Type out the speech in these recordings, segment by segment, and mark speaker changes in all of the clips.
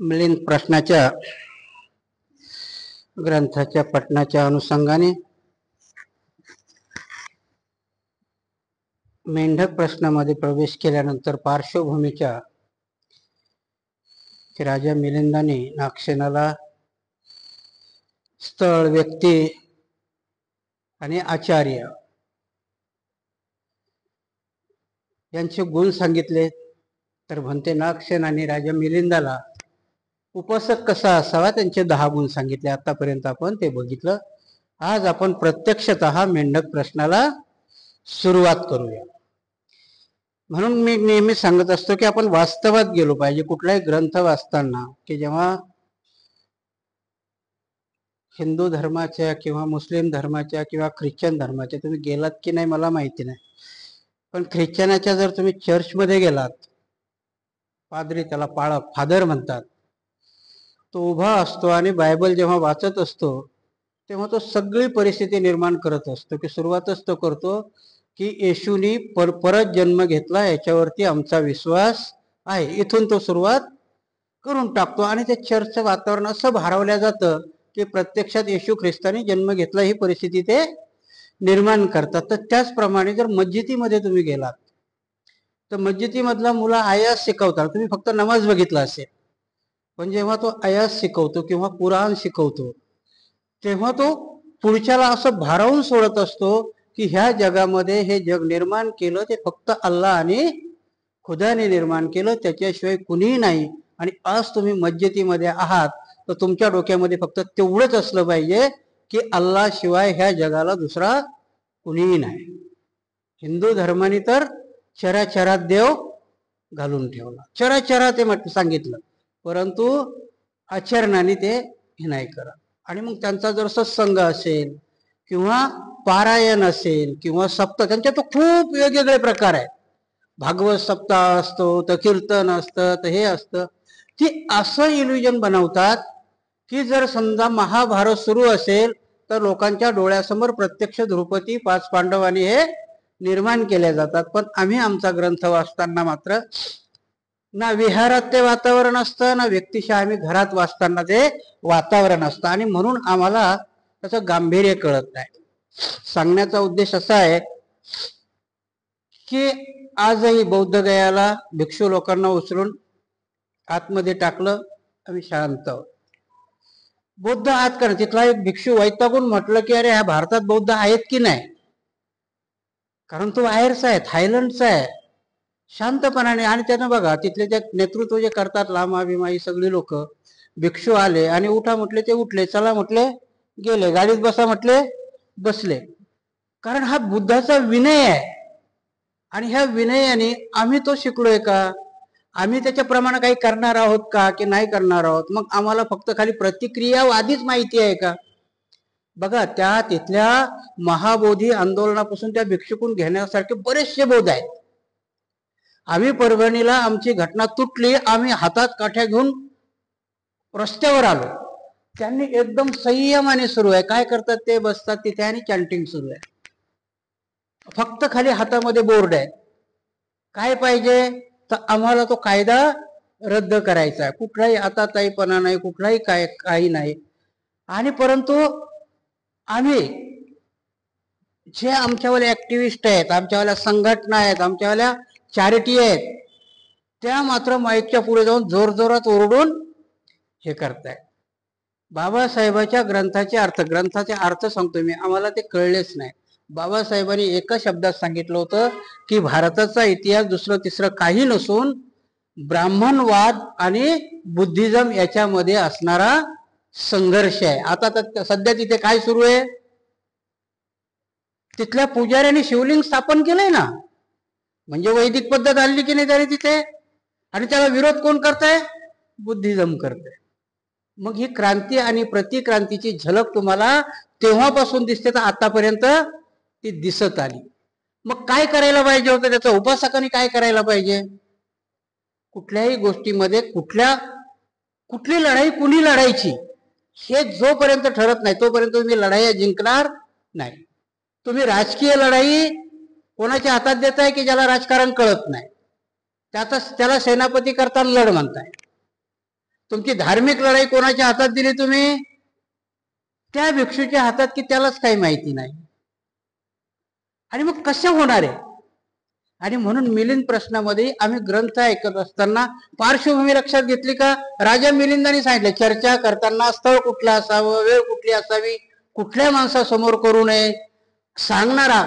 Speaker 1: मिलिंद प्रश्नाच्या ग्रंथाच्या पठणाच्या अनुषंगाने मेंढक प्रश्नामध्ये प्रवेश केल्यानंतर पार्श्वभूमीच्या राजा मिलिंदाने नागसेनाला स्थळ, व्यक्ती आणि आचार्य यांचे गुण सांगितले. तर म्हणते नागसेन आणि राजा मिलिंदाला उपासक कसा असावा त्यांचे 10 गुण सांगितले. आतापर्यंत आपण ते बघितलं. आज आपण प्रत्यक्षतः मेंढक प्रश्नाला सुरुवात करूया. म्हणून मी नेहमी सांगत असतो की आपण वास्तवात गेलो पाहिजे. कुठलाही ग्रंथ वाचताना की जेव्हा हिंदू धर्माच्या किंवा मुस्लिम धर्माच्या किंवा ख्रिश्चन धर्माच्या तुम्ही गेलात की नाही मला माहिती नाही, पण ख्रिश्चनाच्या जर तुम्ही चर्चमध्ये गेलात, पादरी त्याला फादर म्हणतात, तो उभा असतो आणि बायबल जेव्हा वाचत असतो तेव्हा तो सगळी परिस्थिती निर्माण करत असतो. की सुरुवातच तो करतो की येशूनी परत जन्म घेतला याच्यावरती आमचा विश्वास आहे. इथून तो सुरुवात करून टाकतो आणि ते चर्चचं वातावरण असं भारावलं जातं की प्रत्यक्षात येशू ख्रिस्ताने जन्म घेतला ही परिस्थिती ते निर्माण करतात. तर त्याचप्रमाणे जर मस्जिदीमध्ये तुम्ही गेलात तर मस्जिदीमधला मुला आयास शिकवतात. तुम्ही फक्त नमाज बघितला असेल, पण जेव्हा तो आयास शिकवतो किंवा कुराण शिकवतो तेव्हा तो पुढच्याला असं भारावून सोडत असतो की ह्या जगामध्ये हे जग निर्माण केलं ते फक्त अल्लाह आणि खुदाने निर्माण केलं, त्याच्याशिवाय कुणीही नाही. आणि आज तुम्ही मस्जिदीमध्ये आहात तर तुमच्या डोक्यामध्ये फक्त तेवढंच असलं पाहिजे की अल्लाह शिवाय ह्या जगाला दुसरा कुणीही नाही. हिंदू धर्माने तर चराचरात देव घालून ठेवला, चराचरा ते सांगितलं, परंतु आचरणाने ते हे नाही करत. आणि मग त्यांचा जर सत्संग असेल किंवा पारायण असेल किंवा सप्ताह, त्यांच्या तो खूप वेगवेगळे प्रकार आहेत. भागवत सप्ताह असतो, तर कीर्तन असतं, तर हे असतं. ती असं इल्युजन बनवतात की जर समजा महाभारत सुरू असेल तर लोकांच्या डोळ्यासमोर प्रत्यक्ष द्रौपदी 5 पांडवांनी हे निर्माण केले जातात. पण आम्ही आमचा ग्रंथ वाचताना मात्र ना विहारात ते वातावरण असतं, ना व्यक्तिशः आम्ही घरात वाचताना ते वातावरण असतं. आणि म्हणून आम्हाला त्याचं गांभीर्य कळत नाही. सांगण्याचा उद्देश असा आहे की आजही बौद्ध गयाला भिक्षू लोकांना उचलून आतमध्ये टाकलं, आम्ही शांत आहोत. बौद्ध आत करा. तिथला एक भिक्षू वैतागून म्हटलं की अरे ह्या भारतात बौद्ध आहेत की नाही, कारण तो बाहेरचा आहे, थायलंडचा आहे, शांतपणाने. आणि त्यानं बघा तिथले जे नेतृत्व जे करतात, लामा बिमा ही सगळी लोक, भिक्षू आले आणि उठा म्हटले ते उठले, चला म्हटले गेले, गाडीत बसा म्हटले बसले. कारण हा बुद्धाचा विनय आहे. आणि ह्या विनयाने आम्ही तो शिकलोय का? आम्ही त्याच्याप्रमाणे काही करणार आहोत का की नाही करणार आहोत? मग आम्हाला फक्त खाली प्रतिक्रिया आधीच माहिती आहे का? बघा त्या तिथल्या महाबोधी आंदोलनापासून त्या भिक्षुकून घेण्यासारखे बरेचसे बोध आहेत. आम्ही परभणीला आमची घटना तुटली, आम्ही हातात काठ्या घेऊन रस्त्यावर आलो, त्यांनी एकदम संयमाने सुरू आहे. काय करतात ते? बसतात तिथे आणि चॅन्टिंग सुरू आहे. फक्त खाली हातामध्ये बोर्ड आहे. काय पाहिजे? तर आम्हाला तो कायदा रद्द करायचा आहे. कुठलाही आताताईपणा नाही, कुठलाही काही नाही. आणि परंतु आम्ही जे आमच्यावाले ऍक्टिव्हिस्ट आहेत, आमच्यावाल्या संघटना आहेत, आमच्यावाल्या चॅरिटी आहेत, त्या मात्र माईकच्या पुढे जाऊन जोरजोरात ओरडून हे करताय. बाबासाहेबाच्या ग्रंथाचे अर्थ सांगतोय मी, आम्हाला ते कळलेच नाही. बाबासाहेबांनी एका शब्दात सांगितलं होतं की भारताचा इतिहास दुसरं तिसरं काही नसून ब्राह्मणवाद आणि बुद्धिझम याच्यामध्ये असणारा संघर्ष आहे. आता तर सध्या तिथे काय सुरू आहे? तिथल्या पुजाऱ्यांनी शिवलिंग स्थापन केलंय ना, म्हणजे वैदिक पद्धत आणली की नाही त्याने तिथे. आणि त्याला विरोध कोण करताय? बुद्धिझम करताय. मग ही क्रांती आणि प्रतिक्रांतीची झलक तुम्हाला तेव्हापासून दिसते तर आतापर्यंत ती दिसत आली. मग काय करायला पाहिजे होतं? त्याचं उपासकांनी काय करायला पाहिजे? कुठल्याही गोष्टीमध्ये कुठली लढाई कुणी लढायची हे जोपर्यंत ठरत नाही तोपर्यंत तुम्ही लढाई जिंकणार नाही. तुम्ही राजकीय लढाई कोणाच्या हातात देताय की ज्याला राजकारण कळत नाही, त्याला सेनापती करता लढ म्हणताय. तुमची धार्मिक लढाई कोणाच्या हातात दिली तुम्ही? त्या भिक्षूच्या हातात, की त्यालाच काही माहिती नाही. आणि मग कसं होणार आहे? आणि म्हणून मिलिंद प्रश्नामध्ये आम्ही ग्रंथ ऐकत असताना पार्श्वभूमी लक्षात घेतली का? राजा मिलिंदाने सांगितलं, चर्चा करताना स्थळ कुठलं असावं, वेळ कुठली असावी, कुठल्या माणसासमोर करू नये, सांगणारा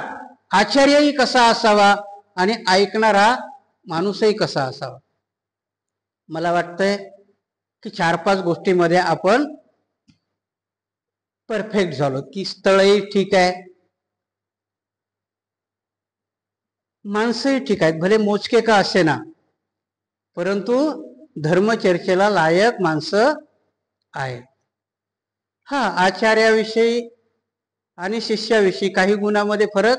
Speaker 1: आचार्यही कसा असावा आणि ऐकणारा माणूसही कसा असावा. मला वाटतंय की 4-5 गोष्टीमध्ये आपण परफेक्ट झालो. की स्थळही ठीक आहे, माणसंही ठीक आहेत, भले मोजके का असे ना, परंतु धर्मचर्चेला लायक माणसं आहेत. हा, आचार्याविषयी आणि शिष्याविषयी काही गुणामध्ये फरक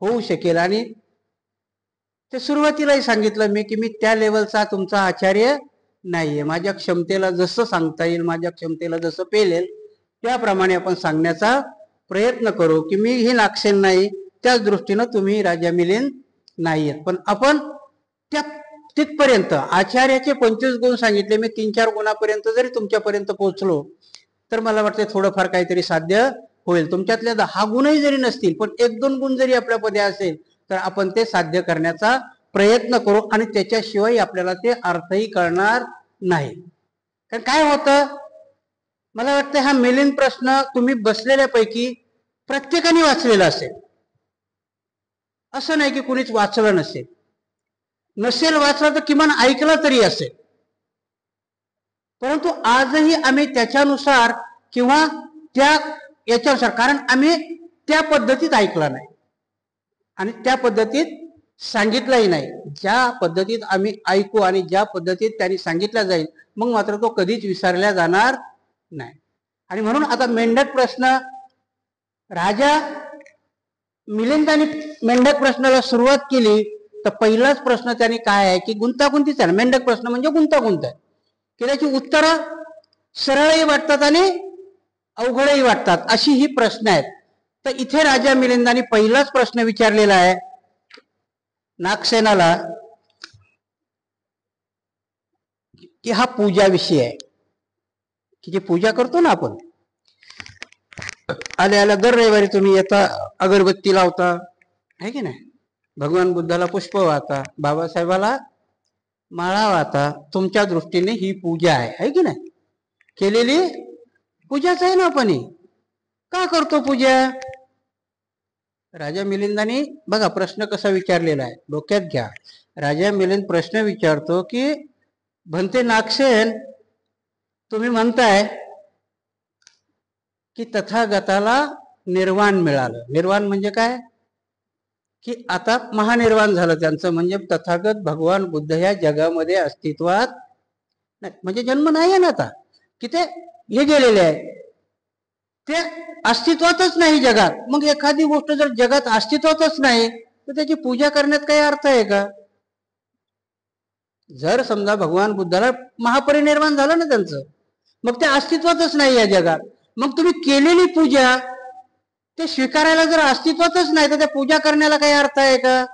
Speaker 1: होऊ शकेल. आणि ते सुरुवातीलाही सांगितलं मी की मी त्या लेवलचा तुमचा आचार्य नाहीये. माझ्या क्षमतेला जसं सांगता येईल, माझ्या क्षमतेला जसं पेलेल त्याप्रमाणे आपण सांगण्याचा प्रयत्न करू. की मी ही नाक्षेन नाही, त्याच दृष्टीनं तुम्ही राजा मिलिंद नाहीयेत. पण आपण त्या तिथपर्यंत आचार्याचे 25 गुण सांगितले, मी 3-4 गुणापर्यंत जरी तुमच्यापर्यंत पोहोचलो तर मला वाटतं थोडंफार काहीतरी साध्य होईल. तुमच्यातल्या 10 गुणही जरी नसतील, पण 1-2 गुण जरी आपल्यामध्ये असेल तर आपण ते साध्य करण्याचा प्रयत्न करू. आणि त्याच्याशिवाय आपल्याला ते अर्थही कळणार नाही. कारण काय होतं, मला वाटतं हा मिलिंद प्रश्न तुम्ही बसलेल्यापैकी प्रत्येकाने वाचलेला असेल, असं नाही की कुणीच वाचलं नसेल. नसेल वाचलं तर किमान ऐकलं तरी असेल. परंतु आजही आम्ही त्याच्यानुसार किंवा त्या याच्यानुसार, कारण आम्ही त्या पद्धतीत ऐकला नाही आणि त्या पद्धतीत सांगितलंही नाही. ज्या पद्धतीत आम्ही ऐकू आणि ज्या पद्धतीत त्यांनी सांगितलं जाईल, मग मात्र तो कधीच विसरला जाणार नाही. आणि म्हणून आता मेंढक प्रश्न, राजा मिलिंदाने मेंढक प्रश्नाला सुरुवात केली तर पहिलाच प्रश्न त्यांनी काय आहे की गुंतागुंतीचा. मेंढक प्रश्न म्हणजे गुंतागुंत आहे, की त्याची उत्तरं सरळही वाटतात आणि अवघडही वाटतात, अशी ही प्रश्न आहेत. तर इथे राजा मिलिंदाने पहिलाच प्रश्न विचारलेला आहे नागसेनाला, की हा पूजा विषय आहे, की जे पूजा करतो ना आपण, आल्या आल्या दर रविवारी तुम्ही येता, अगरबत्ती लावता, आहे की नाही, भगवान बुद्धाला पुष्प वाहता, बाबासाहेबाला माळा वाहता, तुमच्या दृष्टीने ही पूजा आहे की नाही? केलेली पूजाच आहे ना. आपण का करतो पूजा? राजा मिलिंदाने बघा प्रश्न कसा विचारलेला आहे, डोक्यात घ्या. राजा मिलिंद प्रश्न विचारतो की भंते नागसेन, तुम्ही म्हणताय की तथागताला निर्वाण मिळालं. निर्वाण म्हणजे काय? की आता महानिर्वाण झालं त्यांचं, म्हणजे तथागत भगवान बुद्ध या जगामध्ये अस्तित्वात नाही, म्हणजे जन्म नाही आहे ना आता, की ते हे गेलेले आहे, ते अस्तित्वातच नाही जगात. मग एखादी गोष्ट जर जगात अस्तित्वातच नाही तर त्याची पूजा करण्यात काही अर्थ आहे का? जर समजा भगवान बुद्धाला महापरिनिर्वाण झालं ना त्यांचं, मग ते अस्तित्वातच नाही या जगात, मग तुम्ही केलेली पूजा ते स्वीकारायला जर अस्तित्वातच नाही तर त्या पूजा करण्याला काही अर्थ आहे का?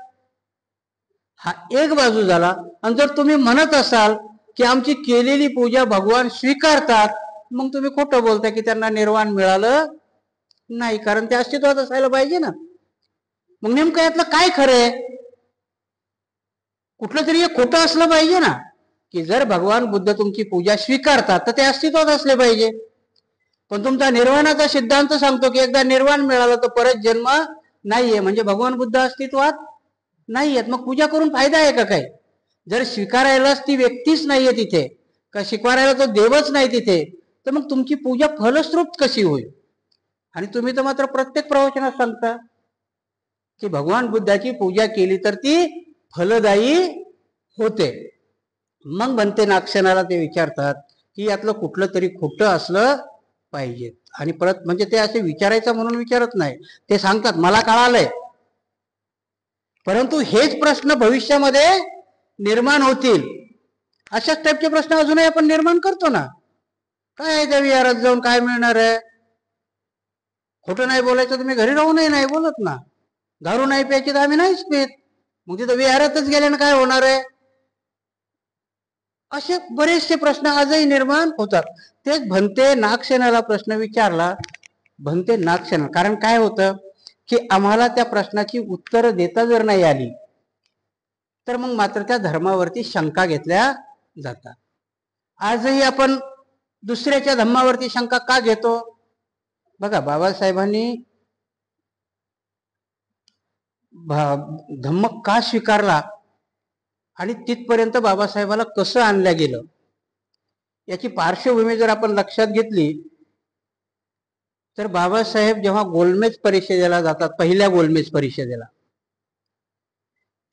Speaker 1: हा एक बाजू झाला. आणि जर तुम्ही म्हणत असाल की आमची केलेली पूजा भगवान स्वीकारतात, मग तुम्ही खोटं बोलताय की त्यांना निर्वाण मिळालं नाही, कारण ते अस्तित्वात असायला पाहिजे ना. मग नेमकं यातलं काय खरं आहे? कुठलं तरी एक खोटं असलं पाहिजे ना, की जर भगवान बुद्ध तुमची पूजा स्वीकारतात तर ते अस्तित्वात असले पाहिजे. पण तुमचा निर्वाणाचा सिद्धांत सांगतो की एकदा निर्वाण मिळालं तर परत जन्म नाहीये, म्हणजे भगवान बुद्ध अस्तित्वात नाहीयेत. मग पूजा करून फायदा आहे का काही? जर स्वीकारायलाच ती व्यक्तीच नाहीये तिथे, का स्वीकारायला तो देवच नाही तिथे, तर मग तुमची पूजा फलश्रुत कशी होईल? आणि तुम्ही तर मात्र प्रत्येक प्रवचनात सांगता की भगवान बुद्धाची पूजा केली तर ती फलदायी होते. मग बनते नागसेनाला ते विचारतात की यातलं कुठलं तरी खोटं असलं पाहिजे. आणि परत म्हणजे ते असे विचारायचं म्हणून विचारत नाही, ते सांगतात मला कळालंय, परंतु हेच प्रश्न भविष्यामध्ये निर्माण होतील, अशाच टाईपचे प्रश्न अजूनही आपण निर्माण करतो ना. काय आहे त्या विहारात जाऊन काय मिळणार आहे? खोटं नाही बोलायचं, तुम्ही घरी राहूनही नाही बोलत ना. दारू नाही प्यायची तर आम्ही नाहीच पित, मग तिथं विहारातच गेल्यानं काय होणार आहे? असे बरेचसे प्रश्न आजही निर्माण होतात. तेच भंते नागसेनाला प्रश्न विचारला. भंते नागसेना, कारण काय होतं की आम्हाला त्या प्रश्नाची उत्तर देता जर नाही आली तर मग मात्र त्या धर्मावरती शंका घेतल्या जातात. आजही आपण दुसऱ्याच्या धर्मावरती शंका का घेतो? बघा, बाबासाहेबांनी धम्म का स्वीकारला आणि तिथपर्यंत बाबासाहेबाला कसं आणलं गेलं याची पार्श्वभूमी जर आपण लक्षात घेतली तर बाबासाहेब जेव्हा गोलमेज परिषदेला जातात, पहिल्या गोलमेज परिषदेला,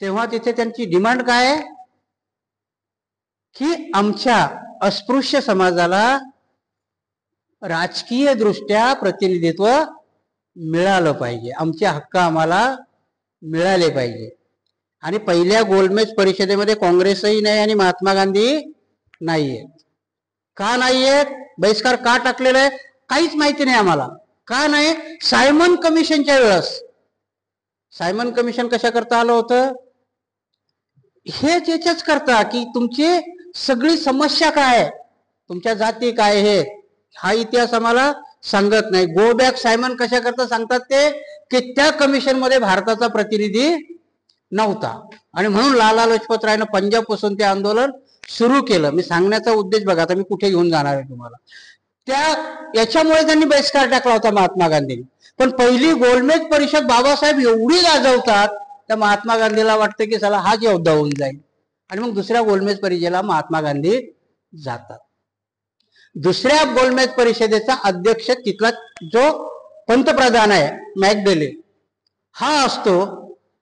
Speaker 1: तेव्हा तिथे त्यांची डिमांड काय आहे की आमच्या अस्पृश्य समाजाला राजकीय दृष्ट्या प्रतिनिधित्व मिळालं पाहिजे, आमचे हक्क आम्हाला मिळाले पाहिजे. आणि पहिल्या गोलमेज परिषदेमध्ये काँग्रेसही नाही आणि महात्मा गांधी नाहीये. का नाहीये? बहिष्कार का टाकलेला आहे काहीच माहिती नाही आम्हाला. का नाही? सायमन कमिशनच्या वेळेस. सायमन कमिशन कशा करता आलं होतं? हेच याच्याच करता की तुमची सगळी समस्या काय आहे, तुमच्या जाती काय आहे, हा इतिहास आम्हाला सांगत नाही. गो बॅक सायमन कशा करता सांगतात ते की त्या कमिशन मध्ये भारताचा प्रतिनिधी नव्हता आणि म्हणून लाला लजपत रायनं पंजाब पासून ते आंदोलन सुरू केलं. मी सांगण्याचा उद्देश बघा, आता मी कुठे घेऊन जाणार आहे तुम्हाला. याच्यामुळे त्यांनी बहिष्कार टाकला होता महात्मा गांधींनी. पण पहिली गोलमेज परिषद बाबासाहेब एवढी गाजवतात त्या महात्मा गांधीला वाटतं की चला हाच योद्धा होऊन जाईल आणि मग दुसऱ्या गोलमेज परिषदेला महात्मा गांधी जातात. दुसऱ्या गोलमेज परिषदेचा अध्यक्ष तिथला जो पंतप्रधान आहे मॅकडले हा असतो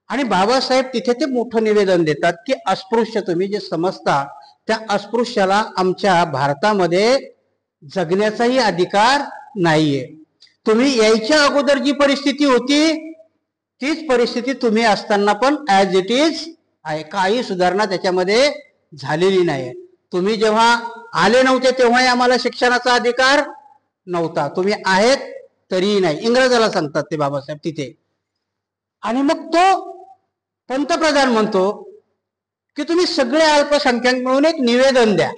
Speaker 1: आणि बाबासाहेब तिथे ते मोठं निवेदन देतात की अस्पृश्य तुम्ही जे समजता त्या अस्पृश्याला आमच्या भारतामध्ये जगण्याचाही अधिकार नाहीये. तुम्ही यायच्या अगोदर जी परिस्थिती होती तीच परिस्थिती तुम्ही असताना पण ऍज इट इज आहे, काही सुधारणा त्याच्यामध्ये झालेली नाही. तुम्ही जेव्हा आले नव्हते तेव्हाही आम्हाला शिक्षणाचा अधिकार नव्हता, तुम्ही आहेत तरीही नाही, इंग्रजाला सांगतात ते बाबासाहेब तिथे. आणि मग तो पंतप्रधान म्हणतो की तुम्ही सगळे अल्पसंख्याक मिळून एक निवेदन द्या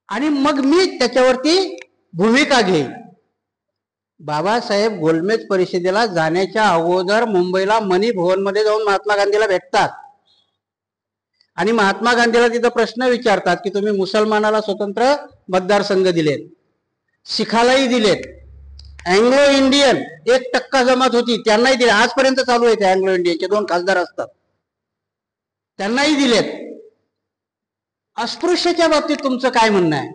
Speaker 1: आणि मग मी त्याच्यावरती भूमिका घेईन. बाबासाहेब गोलमेज परिषदेला जाण्याच्या अगोदर मुंबईला मनी भवन मध्ये जाऊन महात्मा गांधीला भेटतात आणि महात्मा गांधीला तिथं प्रश्न विचारतात की तुम्ही मुसलमानाला स्वतंत्र मतदारसंघ दिलेत, शिखालाही दिलेत, अँग्लो इंडियन 1% जमात होती त्यांनाही दिले, आजपर्यंत चालू आहे. त्या अँग्लो इंडियनचे 2 खासदार असतात, त्यांनाही दिलेत. अस्पृश्याच्या बाबतीत तुमचं काय म्हणणं आहे?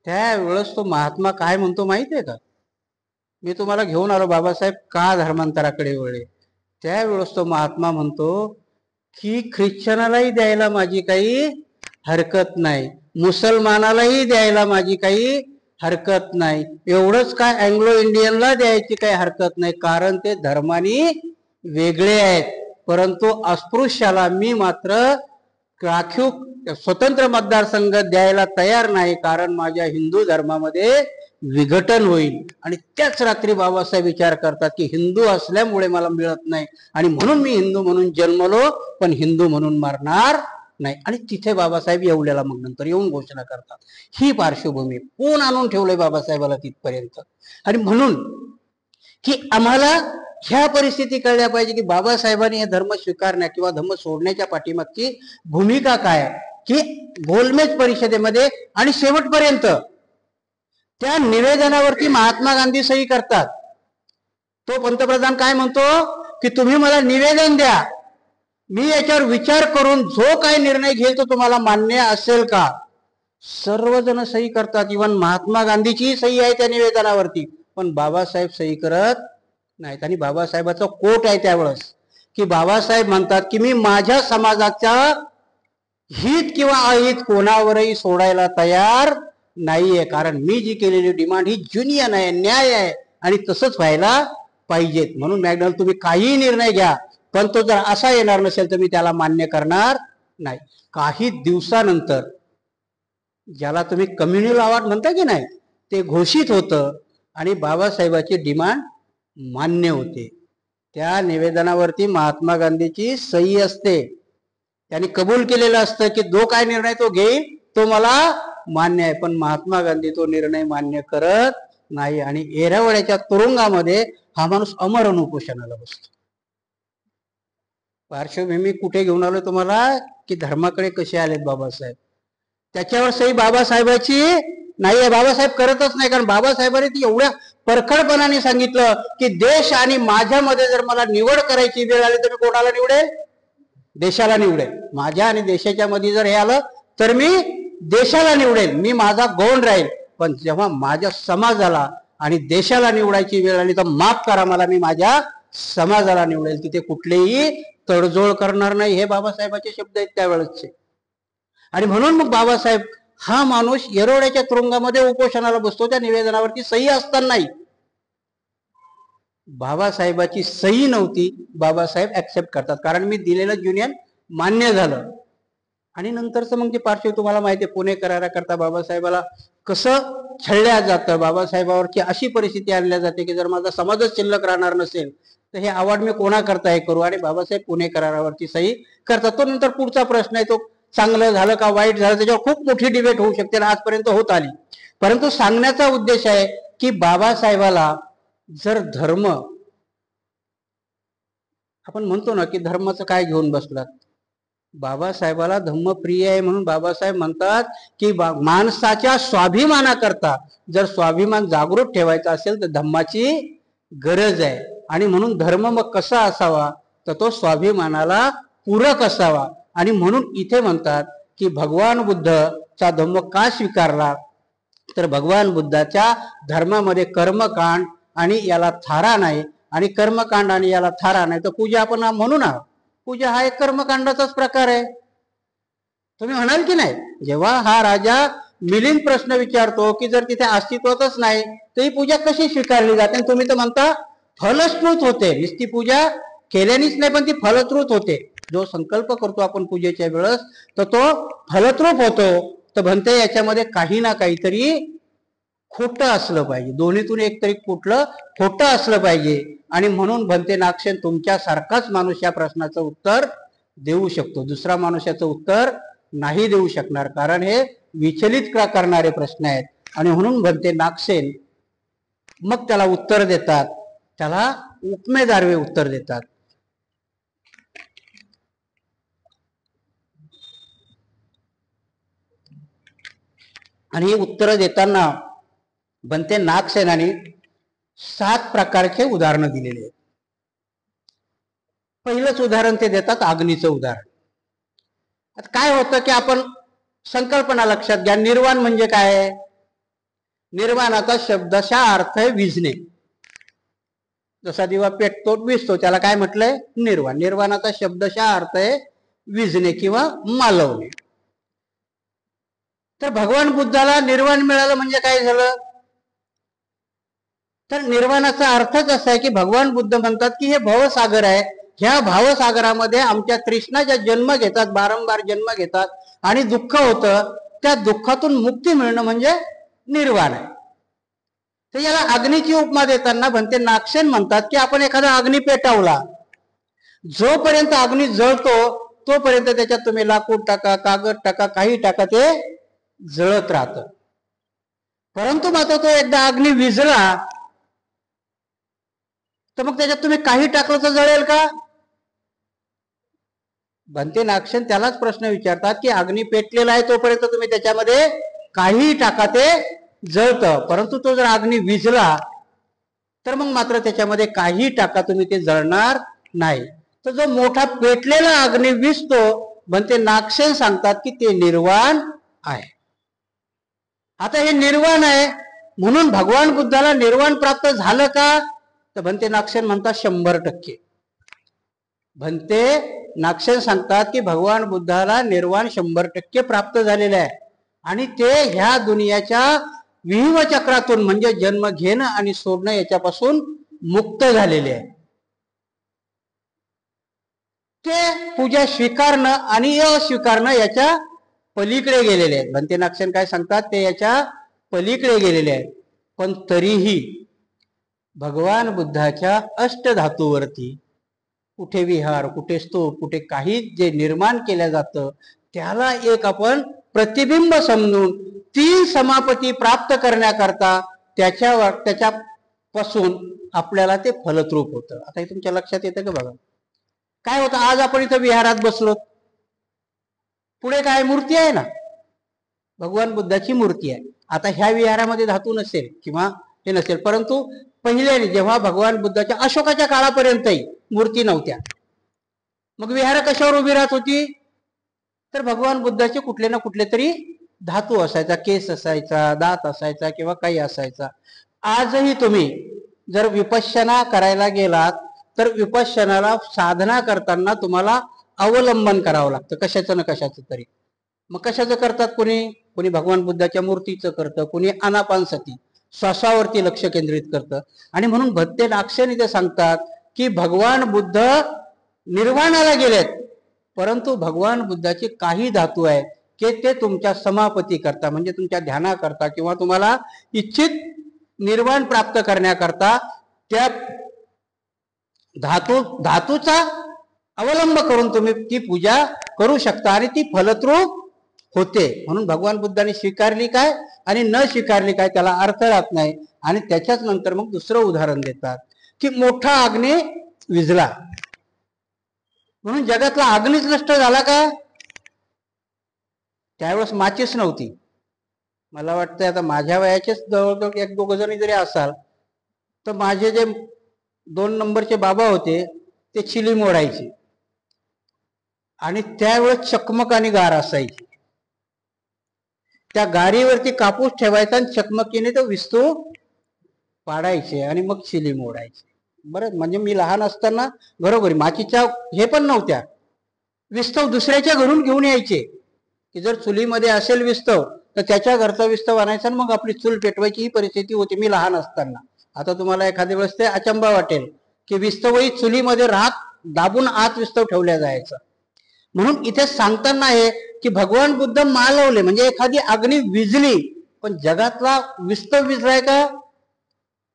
Speaker 1: त्यावेळेस तो महात्मा काय म्हणतो माहिती आहे का? मी तुम्हाला घेऊन आलो बाबासाहेब का धर्मांतराकडे वळले. त्यावेळेस तो महात्मा म्हणतो की ख्रिश्चनालाही द्यायला माझी काही हरकत नाही, मुसलमानालाही द्यायला माझी काही हरकत नाही, एवढंच काय अँग्लो इंडियनला द्यायची काही हरकत नाही कारण ते धर्मानी वेगळे आहेत, परंतु अस्पृश्याला मी मात्र राखीव स्वतंत्र मतदारसंघ द्यायला तयार नाही कारण माझ्या हिंदू धर्मामध्ये विघटन होईल. आणि त्याच रात्री बाबासाहेब विचार करतात की हिंदू असल्यामुळे मला मिळत नाही आणि म्हणून मी हिंदू म्हणून जन्मलो पण हिंदू म्हणून मरणार नाही. आणि तिथे बाबासाहेब येवल्याला मग नंतर येऊन घोषणा करतात. ही पार्श्वभूमी कोण आणून ठेवलंय बाबासाहेबाला तिथपर्यंत. आणि म्हणून की आम्हाला ह्या परिस्थिती कळल्या पाहिजे की बाबासाहेबांनी हे धर्म स्वीकारण्या किंवा धर्म सोडण्याच्या पाठीमागची भूमिका काय आहे. की गोलमेज परिषदेमध्ये आणि शेवटपर्यंत त्या निवेदनावरती महात्मा गांधी सही करतात. तो पंतप्रधान काय म्हणतो की तुम्ही मला निवेदन द्या, मी याच्यावर विचार करून जो काही निर्णय घेईल तो तुम्हाला मान्य असेल का. सर्वजण सही करतात, इव्हन महात्मा गांधीचीही सही आहे त्या निवेदनावरती, पण बाबासाहेब सही करत नाहीत. आणि बाबासाहेबाचा कोट आहे त्यावेळेस की बाबासाहेब म्हणतात की मी माझ्या समाजाच्या हित किंवा अहित कोणावरही सोडायला तयार नाहीये कारण मी जी केलेली डिमांड ही जुनियन आहे, न्याय आहे आणि तसंच व्हायला पाहिजेत. म्हणून मॅकडोनल्ड तुम्ही काही निर्णय घ्या पण तो जर असा येणार नसेल तर मी त्याला मान्य करणार नाही. काही दिवसानंतर ज्याला तुम्ही कम्युनल अवॉर्ड म्हणता की नाही ते घोषित होतं आणि बाबासाहेबाची डिमांड मान्य होते. त्या निवेदनावरती महात्मा गांधीची सही असते त्यांनी कबूल केलेलं असतं की जो काय निर्णय तो घेईल तो मला मान्य आहे. पण महात्मा गांधी तो निर्णय मान्य करत नाही आणि एरावड्याच्या तुरुंगामध्ये हा माणूस अमरण उपोषणाला बसतो. पार्श्वभूमी कुठे घेऊन आलो तुम्हाला की धर्माकडे कसे आलेत बाबासाहेब. त्याच्यावर सही बाबासाहेबाची नाही आहे, बाबासाहेब करतच नाही. कारण बाबासाहेबांनी ती एवढ्या परखडपणाने सांगितलं की देश आणि माझ्यामध्ये जर मला निवड करायची वेळ आली तर मी कोणाला निवडेल? देशाला निवडेल. माझ्या आणि देशाच्या मध्ये जर हे आलं तर मी देशाला निवडेल, मी माझा गौण राहील. पण जेव्हा माझ्या समाजाला आणि देशाला निवडायची वेळ आली तर माफ करा मला, मी माझ्या समाजाला निवडेल, तिथे कुठलेही तडजोड करणार नाही. हे बाबासाहेबांचे शब्द आहेत त्यावेळेसचे. आणि म्हणून मग बाबासाहेब हा माणूस येरवड्याच्या तुरुंगामध्ये उपोषणाला बसतो. त्या निवेदनावरती सही असतानाही बाबासाहेबाची सही नव्हती, बाबासाहेब ऍक्सेप्ट करतात कारण मी दिलेलं युनियन मान्य झालं. आणि नंतरच मग ते पार्श्व तुम्हाला माहिती आहे, पुणे कराराकरता बाबासाहेबाला कसं छळल्या जातं, बाबासाहेबावरची अशी परिस्थिती आणल्या जाते की जर माझा समाजच शिल्लक राहणार नसेल तर हे अवॉर्ड मी कोणाकरता हे करू. आणि बाबासाहेब पुणे करारावरती सही करतात. तो नंतर पुढचा प्रश्न आहे, तो चांगलं झालं का वाईट झालं त्याच्यावर खूप मोठी डिबेट होऊ शकते, आजपर्यंत होत आली. परंतु सांगण्याचा उद्देश आहे की बाबासाहेबाला जर धर्म, आपण म्हणतो ना की धर्माचं काय घेऊन बसलात, बाबासाहेबाला धम्मप्रिय आहे म्हणून बाबासाहेब म्हणतात की माणसाच्या स्वाभिमानाकरता जर स्वाभिमान जागृत ठेवायचा असेल तर धम्माची गरज आहे. आणि म्हणून धर्म मग कसा असावा तर तो स्वाभिमानाला पूरक असावा. आणि म्हणून इथे म्हणतात की भगवान बुद्धचा धम्म का स्वीकारला तर भगवान बुद्धाच्या धर्मामध्ये कर्मकांड आणि याला थारा नाही, आणि कर्मकांड आणि याला थारा नाही तर पूजा आपण म्हणू ना, पूजा हा एक कर्मकांडाचाच प्रकार आहे. तुम्ही म्हणाल की नाही, जेव्हा हा राजा मिलिंद प्रश्न विचारतो की जर तिथे अस्तित्वातच नाही तर ही पूजा कशी स्वीकारली जाते, तुम्ही तर म्हणता फलश्रुत होते. नुसती पूजा केल्यानेच नाही पण ती फलश्रुत होते. जो संकल्प करतो आपण पूजेच्या वेळेस तर तो फलद्रूप होतो. तर म्हणते याच्यामध्ये काही ना काहीतरी खोटं असलं पाहिजे, दोन्हीतून एक तरी कुठलं खोटं असलं पाहिजे. आणि म्हणून भंते नागसेन तुमच्यासारखाच माणूस या प्रश्नाचं उत्तर देऊ शकतो, दुसरा माणूस याचं उत्तर नाही देऊ शकणार, कारण हे विचलित करणारे प्रश्न आहेत. आणि म्हणून भंते नागसेन मग त्याला उत्तर देतात, त्याला उपमेदार्वे उत्तर देतात. आणि हे उत्तर देताना भंते नागसेनाने 7 प्रकारचे उदाहरणं दिलेले आहेत. पहिलंच उदाहरण ते देतात अग्नीचं उदाहरण. आता काय होतं की आपण संकल्पना लक्षात घ्या, निर्वाण म्हणजे काय? निर्वाणाचा शब्दशः अर्थ आहे विझणे. जसा दिवा पेटतो विझतो त्याला काय म्हटलंय? निर्वाण. निर्वाणाचा शब्दशः अर्थ आहे विझणे किंवा मालवणे. तर भगवान बुद्धाला निर्वाण मिळालं म्हणजे काय झालं तर निर्वाणाचा अर्थच असा आहे की भगवान बुद्ध म्हणतात की हे भवसागर आहे, ह्या भावसागरामध्ये आमच्या तृष्णा ज्या जन्म घेतात, वारंवार जन्म घेतात आणि दुःख होतं, त्या दुःखातून मुक्ती मिळणं म्हणजे निर्वाण आहे. तर याला अग्नीची उपमा देताना भंते नागसेन म्हणतात की आपण एखादा अग्नी पेटवला, जोपर्यंत अग्नी जळतो तोपर्यंत त्याच्यात तुम्ही लाकूड टाका, कागद टाका, काही टाका, ते जळत राहतं. परंतु मात्र तो एकदा अग्नी विझला तर मग त्याच्यात तुम्ही काही टाकलं तर जळेल का? भंते नागसेन त्यालाच प्रश्न विचारतात की अग्नी पेटलेला आहे तोपर्यंत तुम्ही त्याच्यामध्ये काही टाका ते जळतं, परंतु तो जर अग्नी विझला तर मग मात्र त्याच्यामध्ये काही टाका तुम्ही ते जळणार नाही. तर जो मोठा पेटलेला अग्नी विझतो भंते नागसेन सांगतात की ते निर्वाण आहे. आता हे निर्वाण आहे म्हणून भगवान बुद्धाला निर्वाण प्राप्त झालं का तर भंते नागसेन म्हणतात 100%. भंते नागसेन सांगतात की भगवान बुद्धाला निर्वाण 100% प्राप्त झालेलं आहे आणि ते ह्या दुनियाच्या विहिव चक्रातून म्हणजे जन्म घेणं आणि सोडणं याच्यापासून मुक्त झालेले आहे. ते पूजा स्वीकारणं आणि अस्वीकारणं याच्या पलीकडे गेलेले आहेत. भंते नागसेन काय सांगतात ते याच्या पलीकडे गेलेले आहेत. पण तरीही भगवान बुद्धाच्या अष्टधातूवरती कुठे विहार, कुठे स्तूप, कुठे काही जे निर्माण केलं जातं त्याला एक आपण प्रतिबिंब समजून ती समापती प्राप्त करण्याकरता त्याच्यापासून आपल्याला ते फलद्रूप होतं. आता हे तुमच्या लक्षात येतं का? बघा काय होतं. आज आपण इथं विहारात बसलो, पुढे काय मूर्ती आहे ना, भगवान बुद्धाची मूर्ती आहे. आता ह्या विहारामध्ये धातू नसेल किंवा हे नसेल, परंतु पहिले जेव्हा भगवान बुद्धाच्या अशोकाच्या काळापर्यंतही मूर्ती नव्हत्या, मग विहार कशावर उभी राहत होती? तर भगवान बुद्धाचे कुठले ना कुठले तरी धातू असायचा, केस असायचा, दात असायचा किंवा काही असायचा. आजही तुम्ही जर विपश्यना करायला गेलात तर विपश्यनाला साधना करताना तुम्हाला अवलंबन करावं लागतं कशाचं ना कशाचं तरी. मग कशाचं करतात? कोणी भगवान बुद्धाच्या मूर्तीचं करतं, कोणी आनापानसती श्वासावरती लक्ष केंद्रित करतं. आणि म्हणून भत्ते नागसेन इथे सांगतात की भगवान बुद्ध निर्वाणाला गेलेत, परंतु भगवान बुद्धाचे काही धातू आहेत की ते तुमच्या समापती करता, म्हणजे तुमच्या ध्यानाकरता किंवा तुम्हाला इच्छित निर्वाण प्राप्त करण्याकरता त्या धातूचा अवलंब करून तुम्ही ती पूजा करू शकता आणि ती फलद्रूप होते. म्हणून भगवान बुद्धांनी स्वीकारली काय आणि न स्वीकारली काय त्याला अर्थ राहत नाही. आणि त्याच्याच नंतर मग दुसरं उदाहरण देतात की मोठा अग्नी विझला म्हणून जगातला अग्नीच नष्ट झाला का? त्यावेळेस माचीस नव्हती. मला वाटतं आता माझ्या वयाचेच जवळजवळ एक दोघ जणी जरी असाल तर माझे जे 2 नंबरचे बाबा होते ते चिली मोडायचे आणि त्यावेळेस चकमक आणि गार असायची. त्या गारीवरती कापूस ठेवायचा आणि चकमकीने तो विस्तू पाडायचे आणि मग चिली मोडायचे. बरं, म्हणजे मी लहान असताना घरोघरी माचीच्या हे पण नव्हत्या, विस्तव दुसऱ्याच्या घरून घेऊन यायचे की जर चुलीमध्ये असेल विस्तव तर त्याच्या घरचा विस्तव आणायचा आणि मग आपली चूल पेटवायची ही परिस्थिती होती मी लहान असताना. आता तुम्हाला एखाद्या वेळेस ते अचंबा वाटेल की विस्तवही चुलीमध्ये राख दाबून आत विस्तव ठेवल्या जायचा. म्हणून इथे सांगताना आहे की भगवान बुद्ध मालवले म्हणजे एखादी अग्नी विझली, पण जगातला विस्तव विझलाय का?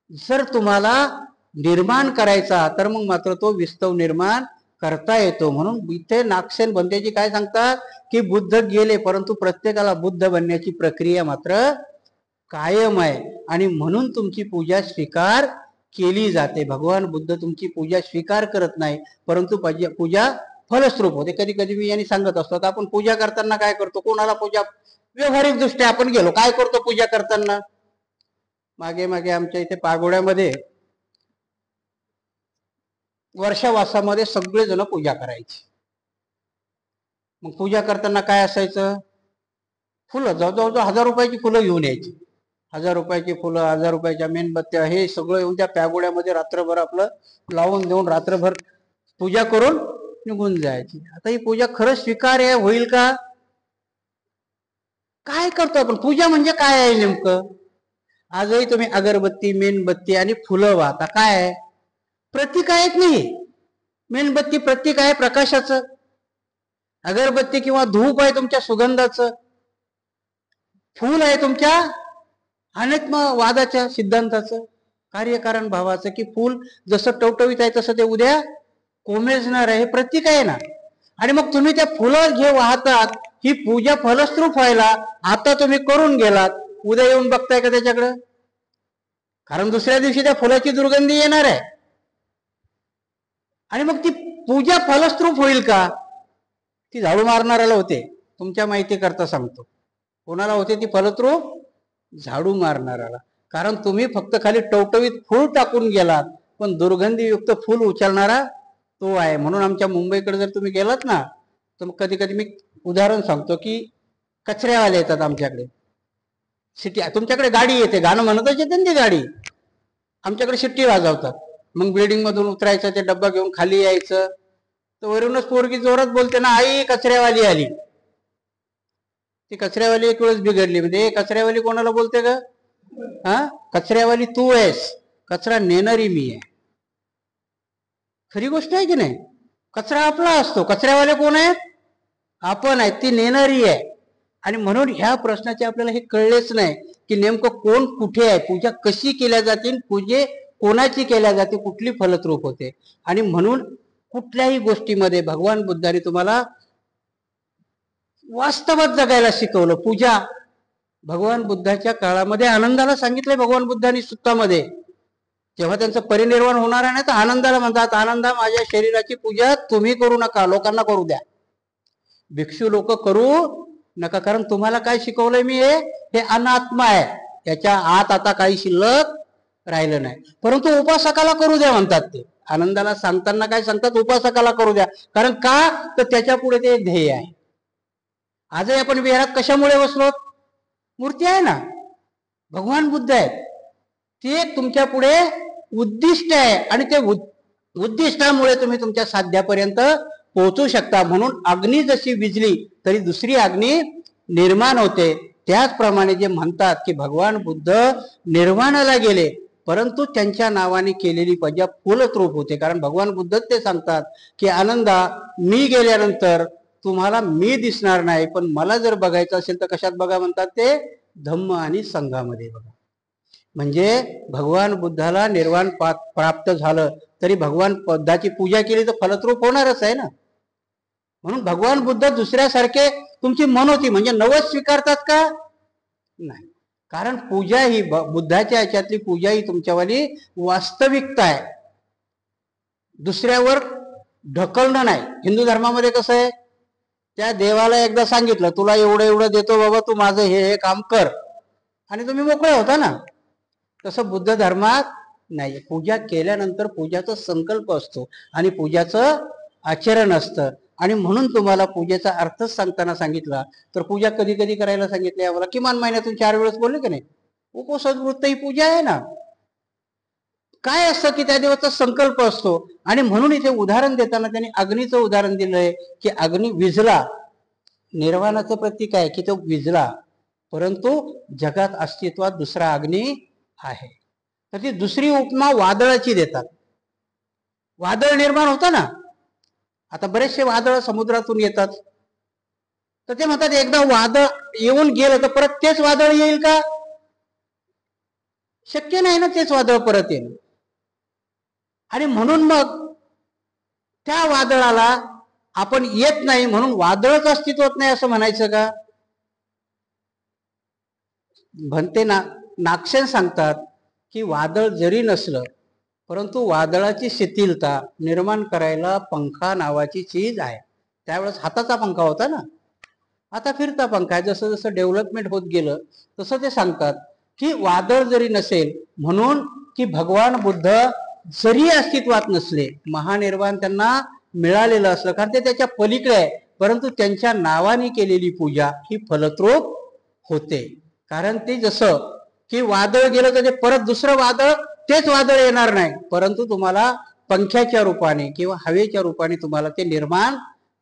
Speaker 1: जर तुम्हाला निर्माण करायचा तर मग मात्र तो विस्तव निर्माण करता येतो. म्हणून इथे नागसेन बंदेजी काय सांगतात की बुद्ध गेले परंतु प्रत्येकाला बुद्ध बनण्याची प्रक्रिया मात्र कायम आहे आणि म्हणून तुमची पूजा स्वीकार केली जाते. भगवान बुद्ध तुमची पूजा स्वीकार करत नाही परंतु पूजा फलस्वरूप होते. कधी कधी मी यांनी सांगत असतो आपण पूजा करताना काय करतो, कोणाला पूजा व्यवहारिक दृष्ट्या आपण गेलो काय करतो पूजा करताना. मागे मागे आमच्या इथे पागोड्यामध्ये वर्षावासामध्ये सगळेजण पूजा करायची. मग पूजा करताना काय असायचं, फुलं जवळजवळ 1000 रुपयाची फुलं घेऊन यायची. 1000 रुपयाची फुलं, 1000 रुपयाच्या मेणबत्त्या, हे सगळं येऊन त्या पागोड्यामध्ये रात्रभर आपलं लावून देऊन रात्रभर पूजा करून निघून जायची. आता ही पूजा खरंच स्वीकार्य होईल का? काय करतो आपण? पूजा म्हणजे काय आहे नेमकं? आजही तुम्ही अगरबत्ती, मेणबत्ती आणि फुलं वाहता, काय आहे? प्रतीक आहेत नाही. मेणबत्ती प्रतीक आहे प्रकाशाचं, अगरबत्ती किंवा धूप आहे तुमच्या सुगंधाचं, फूल आहे तुमच्या अनात्मवादाच्या सिद्धांताचं, कार्यकारण भावाचं, की फूल जसं टवटवीत आहे तसं ते उद्या कोमेजणार आहे, हे प्रतीक आहे ना. आणि मग तुम्ही त्या फुलं जे वाहतात ही पूजा फलस्वरूप व्हायला आता तुम्ही करून गेलात, उद्या येऊन बघताय का त्याच्याकडं? कारण दुसऱ्या दिवशी त्या फुलाची दुर्गंधी येणार आहे. आणि मग ती पूजा फलस्वरूप होईल का? ती झाडू मारणाऱ्याला होते. तुमच्या माहिती करता सांगतो, कोणाला होते ती फलस्वरूप? झाडू मारणाऱ्याला. कारण तुम्ही फक्त खाली टवटवीत फूल टाकून गेलात पण दुर्गंधीयुक्त फूल उचलणारा तो आहे. म्हणून आमच्या मुंबईकडे जर तुम्ही गेलात ना तर मग कधी कधी मी उदाहरण सांगतो की कचऱ्यावाले येतात आमच्याकडे. शिट्टी, तुमच्याकडे गाडी येते, गाणं म्हणतच येते ना ती गाडी, आमच्याकडे शिट्टी वाजवतात. मग बिल्डिंग मधून उतरायचं, ते डब्बा घेऊन खाली यायचं, तर वरूनच पोरगी जोरात बोलते ना, आई कचऱ्यावाली आली. ती कचऱ्यावाली एक वेळेस बिघडली, म्हणजे कचऱ्यावाली कोणाला बोलते का? हा, कचऱ्यावाली तू आहेस, कचरा नेणारी मी आहे. खरी गोष्ट आहे की नाही? कचरा आपला असतो, कचऱ्यावाले कोण आहेत? आपण आहेत, ती नेणारी आहे. आणि म्हणून ह्या प्रश्नाचे आपल्याला हे कळलेच नाही की नेमकं कोण कुठे आहे, पूजा कशी केल्या जाते, पूजे कोणाची केल्या जाते, कुठली फलद्रूप होते. आणि म्हणून कुठल्याही गोष्टीमध्ये भगवान बुद्धाने तुम्हाला वास्तवात जगायला शिकवलं. पूजा भगवान बुद्धाच्या काळामध्ये आनंदाला सांगितलंय भगवान बुद्धांनी सुत्तामध्ये. जेव्हा त्यांचं परिनिर्वाण होणार आहे ना, तर आनंदाला म्हणतात, आनंदा माझ्या शरीराची पूजा तुम्ही करू नका, लोकांना करू द्या. भिक्षू लोक करू नका, कारण तुम्हाला काय शिकवलंय मी, हे अनात्मा आहे, याच्या आत आता काही शिल्लक राहिलं नाही. परंतु उपासकाला करू द्या म्हणतात ते. आनंदाला सांगताना काय सांगतात, उपासकाला करू द्या. कारण का, तर त्याच्या पुढे ते ध्येय आहे. आजही आपण विहारात कशामुळे बसलो, मूर्ती आहे ना, भगवान बुद्ध आहेत, ते तुमच्या पुढे उद्दिष्ट आहे. आणि ते उद्दिष्टामुळे तुम्ही तुमच्या साध्यापर्यंत पोहोचू शकता. म्हणून अग्नी जशी विजली तरी दुसरी अग्नी निर्माण होते. त्याचप्रमाणे जे म्हणतात की भगवान बुद्ध निर्वाणाला गेले, परंतु त्यांच्या नावाने केलेली पूजा फुलतरूप होते. कारण भगवान बुद्ध ते सांगतात की आनंदा, मी गेल्यानंतर तुम्हाला मी दिसणार नाही, पण मला जर बघायचं असेल तर कशात बघा म्हणतात ते, धम्म आणि संघामध्ये बघा. म्हणजे भगवान बुद्धाला निर्वाण प्राप्त झालं तरी भगवान बुद्धाची पूजा केली तर फलद्रूप होणारच आहे ना. म्हणून भगवान बुद्ध दुसऱ्यासारखे तुमची मन होती म्हणजे नवस स्वीकारतात का, नाही. कारण पूजा ही बुद्धाच्या याच्यातली पूजा ही तुमच्यावाली वास्तविकता आहे, दुसऱ्यावर ढकलणं नाही. हिंदू धर्मामध्ये कसं आहे, त्या देवाला एकदा सांगितलं तुला एवढं एवढं देतो बाबा, तू माझं हे काम कर, आणि तुम्ही मोकळे होता ना. तसं बुद्ध धर्मात नाही. पूजा केल्यानंतर पूजाचा संकल्प असतो आणि पूजाचं आचरण असतं. आणि म्हणून तुम्हाला पूजेचा अर्थच सांगताना सांगितला. तर पूजा कधी कधी करायला सांगितली आम्हाला, किमान महिन्यातून 4 वेळेस बोलले की नाही. उपसद्वृत्त ही पूजा आहे ना. काय असतं की त्या देवाचा संकल्प असतो. आणि म्हणून इथे उदाहरण देताना त्यांनी अग्नीचं उदाहरण दिलंय की अग्नी विझला, निर्वाणाचं प्रतीक आहे की तो विझला, परंतु जगात अस्तित्वात दुसरा अग्नी आहे. तर ती दुसरी उपमा वादळाची देतात. वादळ निर्माण होतं ना, आता बरेचसे वादळ समुद्रातून येतात, तर ते म्हणतात एकदा वादळ येऊन गेलं तर परत तेच वादळ येईल का, शक्य नाही ना तेच वादळ परत येईल. आणि म्हणून मग त्या वादळाला आपण येत नाही म्हणून वादळच अस्तित्वात नाही असं म्हणायचं का. भंते नागसेन सांगतात की वादळ जरी नसलं परंतु वादळाची शिथिलता निर्माण करायला पंखा नावाची चीज आहे. त्यावेळेस हाताचा पंखा होता ना, आता फिरता पंखा आहे. जसं जसं डेव्हलपमेंट होत गेलं तसं ते सांगतात की वादळ जरी नसेल, म्हणून की भगवान बुद्ध जरी अस्तित्वात नसले, महानिर्वाण त्यांना मिळालेलं असलं, कारण ते त्याच्या पलीकडे आहे, परंतु त्यांच्या नावाने केलेली पूजा ही फलद्रूप होते. कारण ते जसं की वादळ गेलं तर ते परत दुसरं वादळ तेच वादळ येणार नाही, परंतु तुम्हाला पंख्याच्या रूपाने किंवा हवेच्या रूपाने तुम्हाला ते निर्माण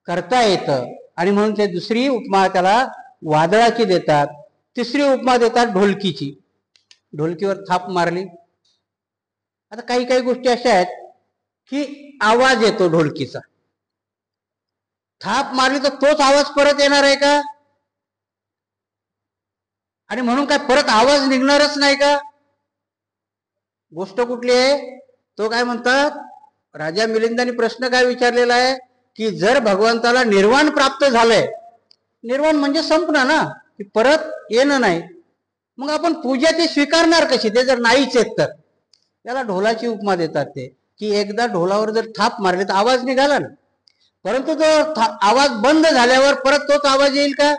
Speaker 1: करता येतं. आणि म्हणून ते दुसरी उपमा त्याला वादळाची देतात. तिसरी उपमा देतात ढोलकीची. ढोलकीवर थाप मारली. आता काही काही गोष्टी अशा आहेत की आवाज येतो ढोलकीचा, थाप मारली तर तोच आवाज परत येणार आहे का, आणि म्हणून काय परत आवाज निघणारच नाही का. गोष्ट कुठली आहे, तो काय म्हणतात, राजा मिलिंदाने प्रश्न काय विचारलेला आहे की जर भगवंताला निर्वाण प्राप्त झालंय, निर्वाण म्हणजे संपणं ना, की परत येणं नाही, मग आपण पूजा ती स्वीकारणार कशी, ते जर नाहीच येत तर. त्याला ढोलाची उपमा देतात ते, की एकदा ढोलावर जर थाप मारली तर आवाज निघाला ना, परंतु तो आवाज बंद झाल्यावर परत तोच आवाज येईल का.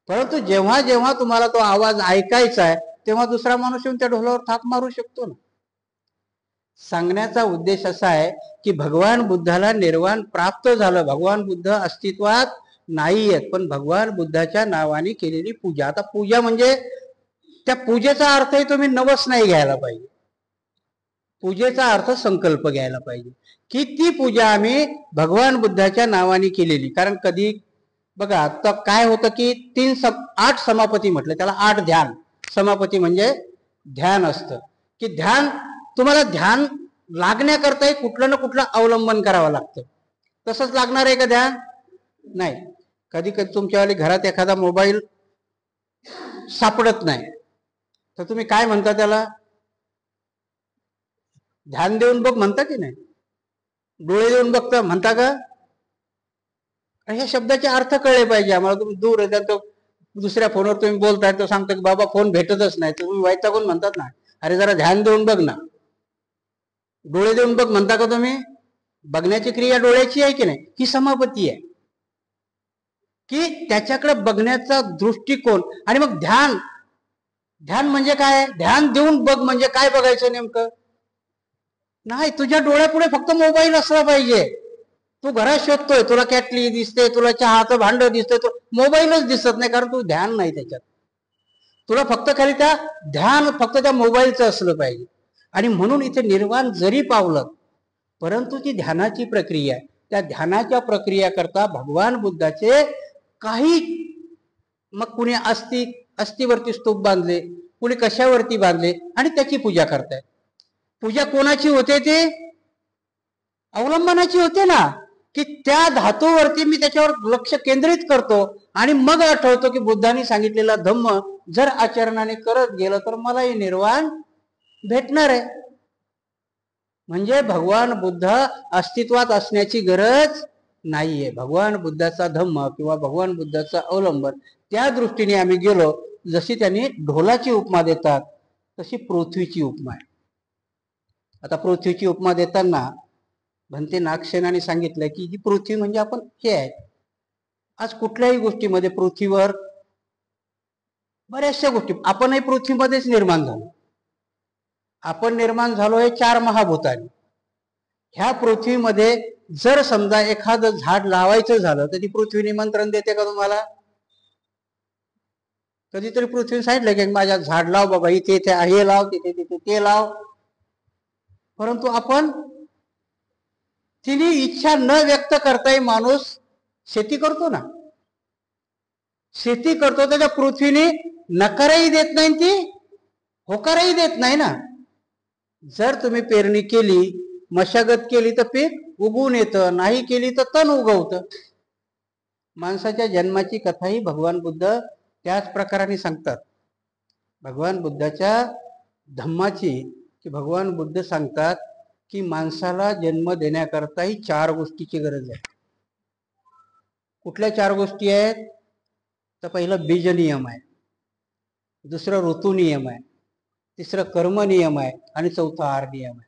Speaker 1: परंतु जेव्हा जेव्हा तुम्हाला तो आवाज ऐकायचा आहे तेव्हा दुसरा माणूस येऊन त्या ढोलावर थाप मारू शकतो ना. सांगण्याचा उद्देश असा आहे की भगवान बुद्धाला निर्वाण प्राप्त झालं, भगवान बुद्ध अस्तित्वात नाही आहेत, पण भगवान बुद्धाच्या नावाने केलेली पूजा. आता पूजा म्हणजे त्या पूजेचा अर्थही तुम्ही नवस नाही घ्यायला पाहिजे, पूजेचा अर्थ संकल्प घ्यायला पाहिजे की ती पूजा आम्ही भगवान बुद्धाच्या नावाने केलेली. कारण कधी बघा आता काय होतं की 8 समापती म्हटलं, त्याला 8 ध्यान. समापती म्हणजे ध्यान असतं, की ध्यान तुम्हाला ध्यान लागण्याकरताही कुठलं ना कुठलं अवलंबन करावं लागतं. तसंच लागणार आहे का ध्यान, नाही. कधी कधी तुमच्यावाली घरात एखादा मोबाईल सापडत नाही तर तुम्ही काय म्हणता, त्याला ध्यान देऊन बघ म्हणता की नाही. डोळे देऊन बघता म्हणता का? ह्या शब्दाचे अर्थ कळले पाहिजे आम्हाला. तुम्ही दूर आहे तो दुसऱ्या फोनवर तुम्ही बोलताय तो सांगतो की बाबा फोन भेटतच नाही, तुम्ही वैतागून म्हणतात ना, अरे जरा ध्यान देऊन बघ ना. डोळे देऊन बघ म्हणता का तुम्ही? बघण्याची क्रिया डोळ्याची आहे की नाही? ही समापत्ती आहे की त्याच्याकडे बघण्याचा दृष्टिकोन. आणि मग ध्यान, ध्यान म्हणजे काय? ध्यान देऊन बघ म्हणजे काय बघायचं नेमकं? नाही, तुझ्या डोळ्यापुढे फक्त मोबाईल असला पाहिजे. तू घरात शोधतोय, तुला कॅटली दिसते, तुला चहाचं भांड दिसतंय, तो मोबाईलच दिसत नाही कारण तू ध्यान नाही त्याच्यात. तुला फक्त खाली त्या ध्यान फक्त त्या मोबाईलचं असलं पाहिजे. आणि म्हणून इथे निर्वाण जरी पावलं परंतु ती ध्यानाची प्रक्रिया आहे. त्या ध्यानाच्या प्रक्रिया करता भगवान बुद्धाचे काही, मग कुणी अस्थिवरती स्तूप बांधले, कुणी कशावरती बांधले आणि त्याची पूजा करतायत. पूजा कोणाची होते? ते अवलंबनाची होते ना, की त्या धातूवरती मी त्याच्यावर लक्ष केंद्रित करतो आणि मग आठवतो की बुद्धांनी सांगितलेला धम्म जर आचरणाने करत गेलं तर मलाही निर्वाण भेटणार आहे. म्हणजे भगवान बुद्ध अस्तित्वात असण्याची गरज नाहीये. भगवान बुद्धाचा धम्म किंवा भगवान बुद्धाचा अवलंबन त्या दृष्टीने आम्ही गेलो. जशी त्यांनी ढोलाची उपमा देतात तशी पृथ्वीची उपमा आहे. आता पृथ्वीची उपमा देताना भंते नागसेनाने सांगितलं की ही पृथ्वी म्हणजे आपण हे आहे. आज कुठल्याही गोष्टीमध्ये पृथ्वीवर बऱ्याचशा गोष्टी, आपणही पृथ्वीमध्येच निर्माण झालो. आपण निर्माण झालोय 4 महाभूतांनी. ह्या पृथ्वीमध्ये जर समजा एखादं झाड लावायचं झालं तर ती पृथ्वी निमंत्रण देते का तुम्हाला? कधीतरी पृथ्वी सांगितलं की माझ्या झाड लाव बाबा, इथे इथे हे लाव, तिथे तिथे ते लाव. परंतु आपण तिने इच्छा न व्यक्त करताही माणूस शेती करतो ना, शेती करतो. त्याच्या पृथ्वीने नकारही देत नाही, ती होकारही देत नाही ना. जर तुम्ही पेरणी केली, मशागत केली तर पीक उगवून येतं, नाही केली तर तण उगवतं. माणसाच्या जन्माची कथाही भगवान बुद्ध त्याच प्रकाराने सांगतात. भगवान बुद्धाच्या धम्माची की भगवान बुद्ध सांगतात की माणसाला जन्म देण्याकरताही 4 गोष्टीची गरज आहे. कुठल्या 4 गोष्टी आहेत? तर पहिलं बीज नियम आहे, दुसरं ऋतू नियम आहे, तिसरं कर्म नियम आहे आणि चौथा आहार नियम आहे.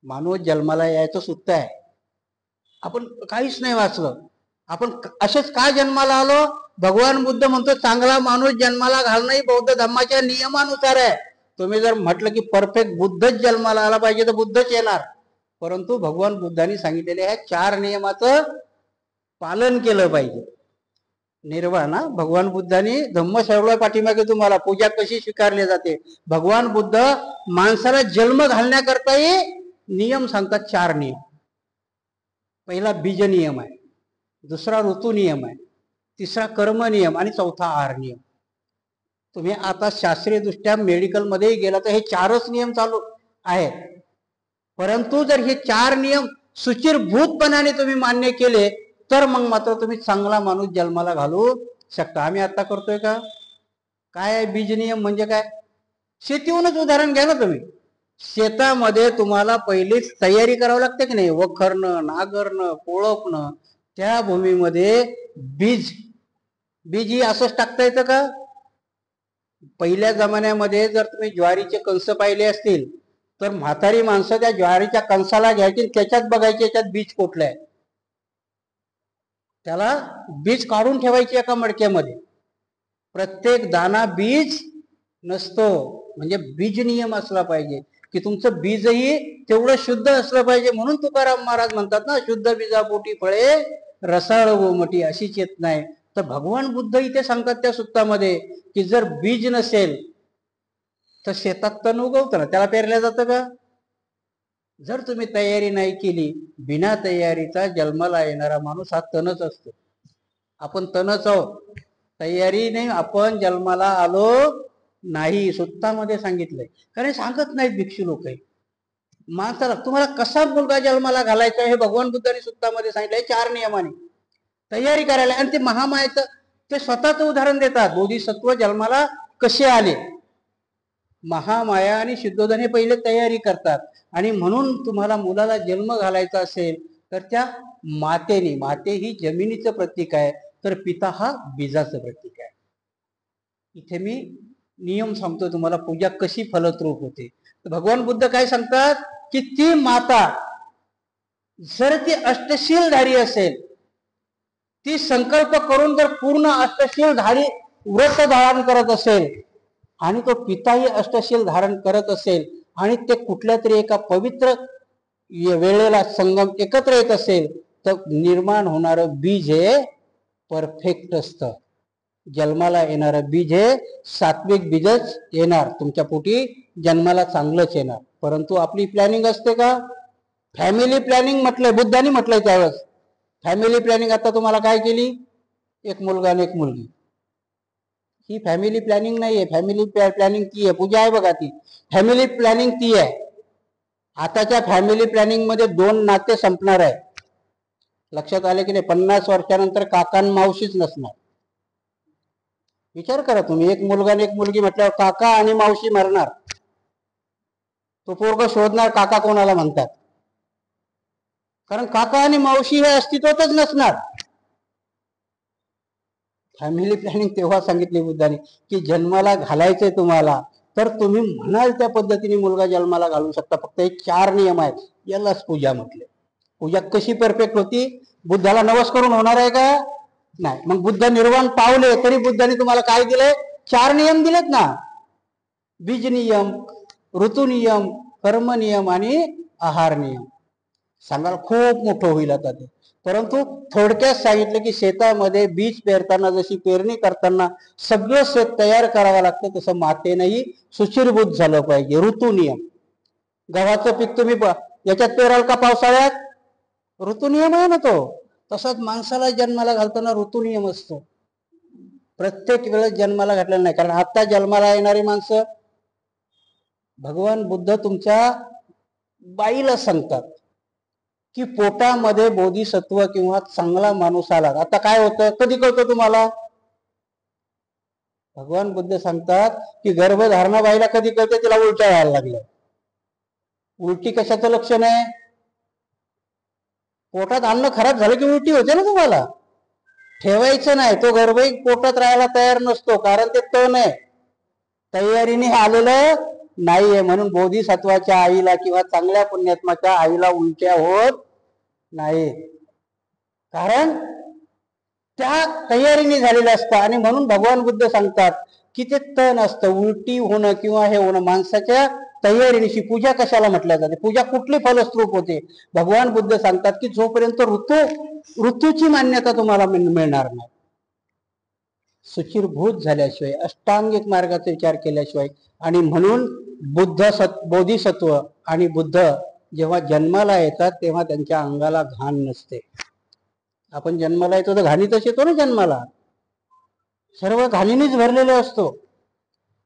Speaker 1: मानव जन्माला यायचं सुत्त आहे. आपण काहीच नाही वाचलं. आपण असेच का जन्माला आलो? भगवान बुद्ध म्हणतो चांगला माणूस जन्माला घालणं ही बौद्ध धर्माच्या नियमानुसार आहे. तुम्ही जर म्हटलं की परफेक्ट बुद्धच जन्माला आला पाहिजे तर बुद्धच येणार. परंतु भगवान बुद्धांनी सांगितलेल्या ह्या 4 नियमाचं पालन केलं पाहिजे. निर्वाण, भगवान बुद्धांनी धम्म सर्व पाठीमागे तुम्हाला पूजा कशी स्वीकारली जाते. भगवान बुद्ध माणसाला जन्म घालण्याकरताही नियम सांगतात. 4 नियम. पहिला बीज नियम आहे, दुसरा ऋतू नियम आहे, तिसरा कर्म नियम आणि चौथा आहार नियम. तुम्ही आता शास्त्रीय दृष्ट्या मेडिकल मध्ये गेला तर हे 4च नियम चालू आहेत. परंतु जर हे 4 नियम सुचिरभूतपणाने तुम्ही मान्य केले तर मग मात्र तुम्ही चांगला माणूस जन्माला घालू शकता. आम्ही आता करतोय का? काय आहे बीज नियम म्हणजे काय? शेतीहूनच उदाहरण घ्या ना तुम्ही. शेतामध्ये तुम्हाला पहिलीच तयारी करावी लागते की नाही? वखरणं, नांगरणं, कोळपणं. त्या भूमीमध्ये बीज ही असंच टाकता येतं का? पहिल्या जमान्यामध्ये जर तुम्ही ज्वारीचे कंस पाहिले असतील तर म्हातारी माणसं त्या ज्वारीच्या कंसाला घ्यायची, त्याच्यात बघायचे याच्यात बीज कुठलं आहे. त्याला बीज काढून ठेवायची एका मडक्यामध्ये. प्रत्येक दाना बीज नसतो. म्हणजे बीज नियम असला पाहिजे की तुमचं बीजही तेवढं शुद्ध असलं पाहिजे. म्हणून तुकाराम महाराज म्हणतात ना, शुद्ध बीजापोटी फळे रसाळ गोमटी अशीच येत नाही. तर भगवान बुद्ध इथे सांगतात त्या सुत्तामध्ये की जर बीज नसेल तर शेतात तण उगवतं ना, त्याला पेरलं जातं का? जर तुम्ही तयारी नाही केली, बिना तयारीचा जन्माला येणारा माणूस हा तणच असतो. आपण तणच आहोत. तयारी नाही, आपण जन्माला आलो नाही. सुत्तामध्ये सांगितलंय. कारण सांगत नाहीत भिक्षू लोक. माणसाला तुम्हाला कसा मुलगा जन्माला घालायचा हे भगवान बुद्धांनी सुत्तामध्ये सांगितलंय 4 नियमाने तयारी करायला. आणि ते महामायेचं ते स्वतःच उदाहरण देतात. बोधिसत्व जन्माला कसे आले. महामाया आणि शुद्धोधन हे पहिले तयारी करतात. आणि म्हणून तुम्हाला मुलाला जन्म घालायचा असेल तर त्या मातेने, माते ही जमिनीचं प्रतीक आहे, तर पिता हा बीजाचं प्रतीक आहे. इथे मी नियम सांगतो तुम्हाला, पूजा कशी फलद्रूप होते. भगवान बुद्ध काय सांगतात की ती माता जर ती अष्टशीलधारी असेल, ती संकल्प करून जर पूर्ण अष्टशीलधारी व्रत धारण करत असेल आणि तो पिताही अष्टशील धारण करत असेल आणि ते कुठल्या तरी एका पवित्र वेळेला संगम एकत्र येत असेल, तर निर्माण होणारं बीज हे परफेक्ट असतं. जन्माला येणारं बीज हे सात्विक बीजच येणार, तुमच्या पोटी जन्माला चांगलंच येणार. परंतु आपली प्लॅनिंग असते का? फॅमिली प्लॅनिंग म्हटलंय, बुद्धांनी म्हटलंय त्यावेळेस फॅमिली प्लॅनिंग. आता तुम्हाला काय केली? एक मुलगा आणि एक मुलगी. ही फॅमिली प्लॅनिंग नाहीये. फॅमिली प्लॅनिंग ती आहे, पूजा आहे बघा ती. फॅमिली प्लॅनिंग ती आहे. आताच्या फॅमिली प्लॅनिंग मध्ये 2 नाते संपणार आहे. लक्षात आले की नाही? 50 वर्षानंतर काका आणि मावशीच नसणार. विचार करा तुम्ही, एक मुलगा आणि एक मुलगी म्हटल्यावर काका आणि मावशी मरणार. तो पोरग शोधणार काका कोणाला म्हणतात, कारण काका आणि मावशी हे अस्तित्वातच नसणार. फॅमिली प्लॅनिंग तेव्हा सांगितली बुद्धांनी की जन्माला घालायचंय तुम्हाला, तर तुम्ही म्हणाल त्या पद्धतीने मुलगा जन्माला घालू शकता. फक्त हे 4 नियम आहेत, यालाच पूजा म्हटले. पूजा कशी परफेक्ट होती? बुद्धाला नवस करून होणार आहे का? नाही. मग बुद्ध निर्वाण पावले तरी बुद्धांनी तुम्हाला काय दिले? 4 नियम दिलेत ना. बीज नियम, ऋतू नियम, कर्म नियम आणि आहार नियम. सांगाल खूप मोठं होईल आता ते, परंतु थोडक्यात सांगितलं की शेतामध्ये बीज पेरताना, जशी पेरणी करताना सगळं शेत तयार करावं लागतं, तसं मातेनंही सुचिरभूत झालं पाहिजे. ऋतू नियम. गव्हाचं पीक तुम्ही याच्यात पेराल का पावसाळ्यात? ऋतू नियम आहे ना तो. तसाच माणसाला जन्माला घालताना ऋतू नियम असतो. प्रत्येक वेळेस जन्माला घातलेलं नाही, कारण आता जन्माला येणारी माणसं भगवान बुद्ध तुमच्या बाईला सांगतात की पोटामध्ये बोधिसत्व किंवा चांगला माणूस आला. आता काय होतं? कधी कळतं तुम्हाला? भगवान बुद्ध सांगतात की गर्भधारणा बाईला कधी कळते? तिला उलट्या व्हायला लागल्या. उलटी कशाचं लक्षण आहे? पोटात अन्न खराब झालं की उलटी होते ना तुम्हाला. ठेवायचं नाही, तो गर्भही पोटात राहायला तयार नसतो, कारण ते तण आहे, तयारीने आलेलं नाहीये. म्हणून बोधिसत्वाच्या आईला किंवा चांगल्या पुण्यात्माच्या आईला उलट्या होत नाही, कारण त्या तयारीने झालेलं असतं. आणि म्हणून भगवान बुद्ध सांगतात की ते तण असतं. उलटी होणं किंवा हे होणं माणसाच्या तयारीनिशी. पूजा कशाला म्हटल्या जाते? पूजा कुठली फलस्वरूप होते? भगवान बुद्ध सांगतात की जोपर्यंत ऋतूची मान्यता तुम्हाला मिळणार नाही, सुचिरभूत झाल्याशिवाय, अष्टांगिक मार्गाचा विचार केल्याशिवाय. आणि म्हणून बोधिसत्व आणि बुद्ध जेव्हा जन्माला येतात तेव्हा त्यांच्या अंगाला घाण नसते. आपण जन्माला येतो तर घाणीतच येतो ना जन्माला, सर्व घाणीनेच भरलेलो असतो.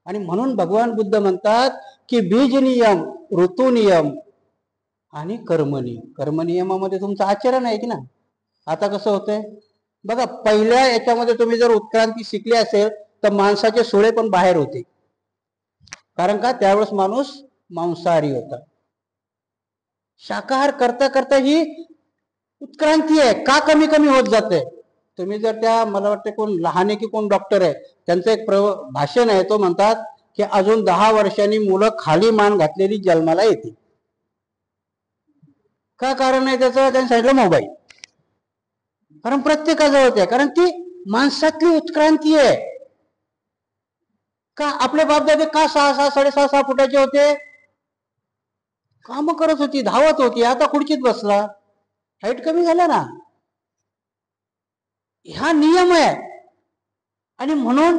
Speaker 1: आणि म्हणून भगवान बुद्ध म्हणतात की बीज नियम, ऋतू नियम आणि कर्मनियम. कर्मनियमामध्ये तुमचं आचरण आहे की ना. आता कसं होतंय बघा, पहिल्या याच्यामध्ये तुम्ही जर उत्क्रांती शिकली असेल तर माणसाचे सुळे पण बाहेर होते, कारण का त्यावेळेस माणूस मांसाहारी होता. शाकाहार करता करता ही उत्क्रांती आहे का कमी कमी होत जाते. तुम्ही जर त्या, मला वाटतं कोण लहाने की कोण डॉक्टर आहे, त्यांचं एक भाषण आहे, तो म्हणतात की अजून 10 वर्षांनी मुलं खाली मान घातलेली जन्माला येते. का कारण आहे त्याचं? त्यांनी सांगितलं मोबाईल. कारण प्रत्येकाजवळ आहे, कारण ती माणसातली उत्क्रांती आहे. का आपले बापदादे का 6-6, 6.5 फुटाचे होते? काम करत होती, धावत होती. आता खुर्चीत बसला, हाईट कमी झाला ना. हा नियम आहे. आणि म्हणून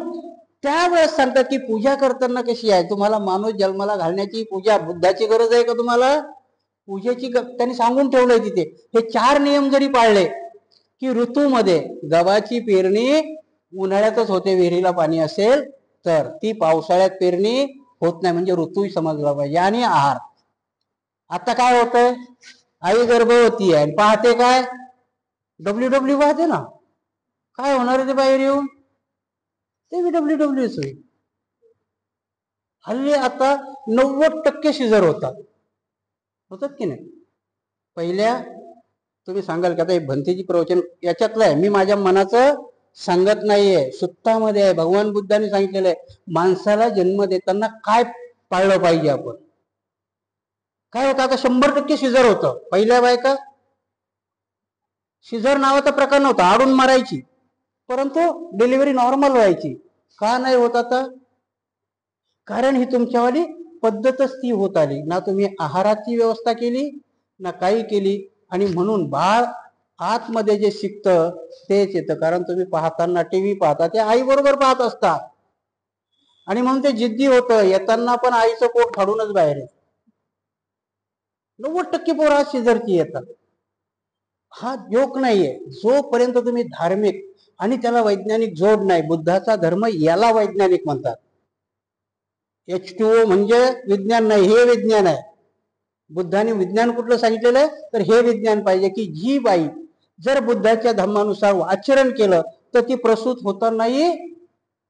Speaker 1: त्यावेळेस सांगतात की पूजा करताना कशी आहे? तुम्हाला माणूस जन्माला घालण्याची पूजा, बुद्धाची गरज आहे का तुम्हाला? पूजेची त्यांनी सांगून ठेवलंय तिथे. हे 4 नियम जरी पाळले की ऋतूमध्ये गव्हाची पेरणी उन्हाळ्यातच होते, विहिरीला पाणी असेल तर. ती पावसाळ्यात पेरणी होत नाही, म्हणजे ऋतूही समजला पाहिजे. आणि आहार. आता काय होतंय? आई गर्भवती आहे, पाहते काय? डब्ल्यू पाहते ना. काय होणार आहे ते बाहेर येऊन? ते डब्ल्यूच होईल. हल्ली आता 90% शिजर होतात की नाही. पहिल्या तुम्ही सांगाल की आता हे भंतेची प्रवचन याच्यातलं आहे, मी माझ्या मनाचं सांगत नाहीये, सुत्तामध्ये आहे. भगवान बुद्धांनी सांगितलेलं आहे माणसाला जन्म देताना काय पाळलं पाहिजे आपण. काय होतं आता 100% शिजर होतं. पहिल्या बायका शिजर नावाचा प्रकार नव्हता, आडून मारायची, परंतु डिलिव्हरी नॉर्मल व्हायची. का नाही होत आता? कारण ही तुमच्यावाली पद्धतच ती होत आली ना. तुम्ही आहाराची व्यवस्था केली ना काही केली, आणि म्हणून बाळ आतमध्ये जे शिकतं तेच येतं. कारण तुम्ही पाहताना टीव्ही पाहता, ते आई बरोबर पाहत असतात, आणि म्हणून ते जिद्दी होतं. येताना पण आईचं पोट फाडूनच बाहेर येतं. 90% पोरं आज शिजरची येतात. हा जोक नाहीये. जोपर्यंत तुम्ही धार्मिक आणि त्याला वैज्ञानिक जोड नाही, बुद्धाचा धर्म याला वैज्ञानिक म्हणतात. H2O म्हणजे विज्ञान नाही, हे विज्ञान आहे. बुद्धाने विज्ञान कुठलं सांगितलेलं आहे, तर हे विज्ञान पाहिजे की जी बाई जर बुद्धाच्या धर्मानुसार आचरण केलं तर ती प्रसूत होतानाही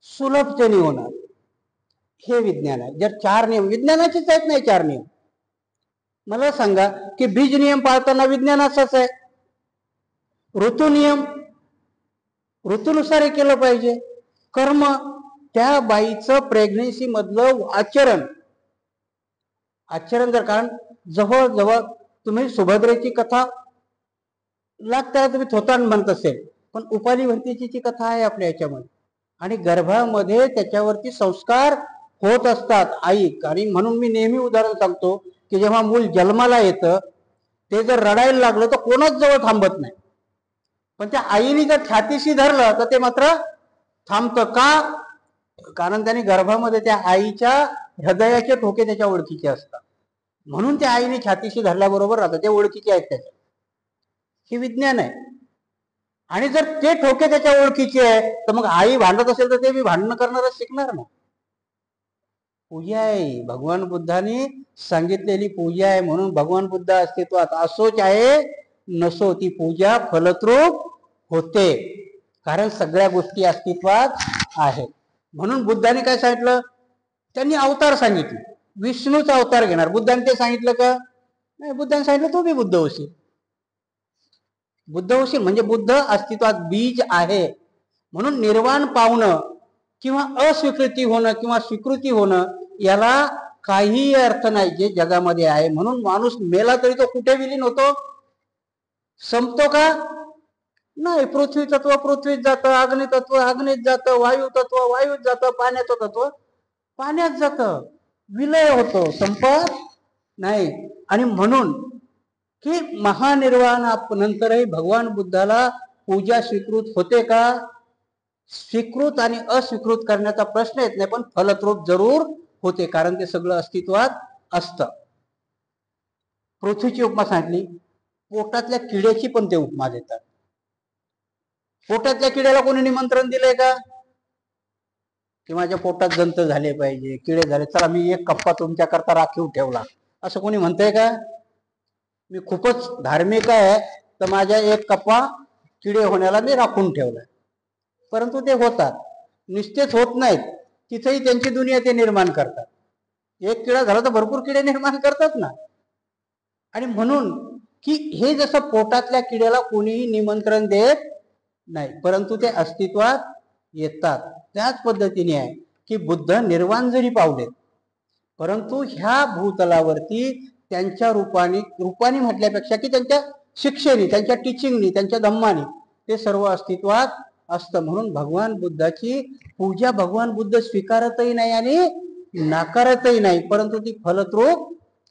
Speaker 1: सुलभतेने होणार. हे विज्ञान आहे. जर 4 नियम विज्ञानाचेच आहेत नाही 4 नियम. मला सांगा की बीज नियम पाळताना विज्ञान असंच आहे. ऋतू नियम ऋतूनुसार हे केलं पाहिजे. कर्म त्या बाईचं प्रेग्नेन्सी मधलं आचरण जर, कारण जवळ तुम्ही सुभद्रेची कथा लागता, तुम्ही थोतांड म्हणत असेल, पण उपाली भंतीची कथा आहे आपल्या याच्यामध्ये, आणि गर्भामध्ये त्याच्यावरती संस्कार होत असतात आई. आणि म्हणून मी नेहमी उदाहरण सांगतो की जेव्हा मूल जन्माला येतं ते जर रडायला लागलं तर कोणच जवळ थांबत नाही, पण त्या आईने जर छातीशी धरलं तर ते मात्र थांबतं. का? कारण त्याने गर्भामध्ये त्या आईच्या हृदयाचे ठोके त्याच्या ओळखीचे असतात, म्हणून त्या आईने छातीशी धरल्याबरोबर राहतात, ते ओळखीचे आहेत त्याच्या. हे विज्ञान आहे. आणि जर ते ठोके त्याच्या ओळखीचे आहे तर मग आई भांडत असेल तर ते मी भांडणं करणारच शिकणार ना. पूजा आहे, भगवान बुद्धांनी सांगितलेली पूजा आहे. म्हणून भगवान बुद्ध अस्तित्वात असोच आहे नसो, ती पूजा फलद्रूप होते, कारण सगळ्या गोष्टी अस्तित्वात आहेत. म्हणून बुद्धांनी काय सांगितलं? त्यांनी अवतार सांगितले, विष्णूचा अवतार घेणार. बुद्धांनी ते सांगितलं का? नाही. बुद्धांनी सांगितलं तू बी बुद्ध होशील. बुद्ध होशील म्हणजे बुद्ध अस्तित्वात बीज आहे. म्हणून निर्वाण पावणं किंवा अस्वीकृती होणं किंवा स्वीकृती होणं याला काही अर्थ नाही जे जगामध्ये आहे. म्हणून माणूस मेला तरी तो कुठे विलीन होतो? संपतो का? नाही. पृथ्वी तत्व पृथ्वीत जातं, अग्नी तत्व अग्नीत जातं, वायू तत्व वायूत जातं, पाण्याचं तत्व पाण्यात जातं, विलय होतो, संपत नाही. आणि म्हणून की महानिर्वाण नंतरही भगवान बुद्धाला पूजा स्वीकृत होते का? स्वीकृत आणि अस्वीकृत करण्याचा प्रश्न येत नाही, पण फलद्रूप जरूर होते, कारण ते सगळं अस्तित्वात असतं. पृथ्वीची उपमा सांगितली, पोटातल्या किड्याची पण ते उपमा देतात. पोटातल्या किड्याला कोणी निमंत्रण दिलंय का की माझ्या पोटात जंत झाले पाहिजे, किडे झाले, चला मी एक कप्पा तुमच्याकरता राखीव ठेवला, असं कोणी म्हणतंय का? मी खूपच धार्मिक आहे तर माझ्या एक कप्पा किडे होण्याला मी राखून ठेवलाय. परंतु ते होतात, निश्चित होत नाहीत. तिथेही त्यांची दुनिया ते निर्माण करतात. एक किडा झाला तर भरपूर किडे निर्माण करतात ना. आणि म्हणून की हे जसं पोटातल्या किड्याला कोणीही निमंत्रण देत नाही, परंतु ते अस्तित्वात येतात, त्याच पद्धतीने आहे की बुद्ध निर्वाण जरी पावले परंतु ह्या भूतलावरती त्यांच्या रूपाने म्हटल्यापेक्षा की त्यांच्या शिक्षेने, त्यांच्या टीचिंगनी, त्यांच्या धम्माने ते सर्व अस्तित्वात असतं. म्हणून भगवान बुद्धाची पूजा भगवान बुद्ध स्वीकारतही नाही आणि नाकारतही नाही, परंतु ती फलद्रूप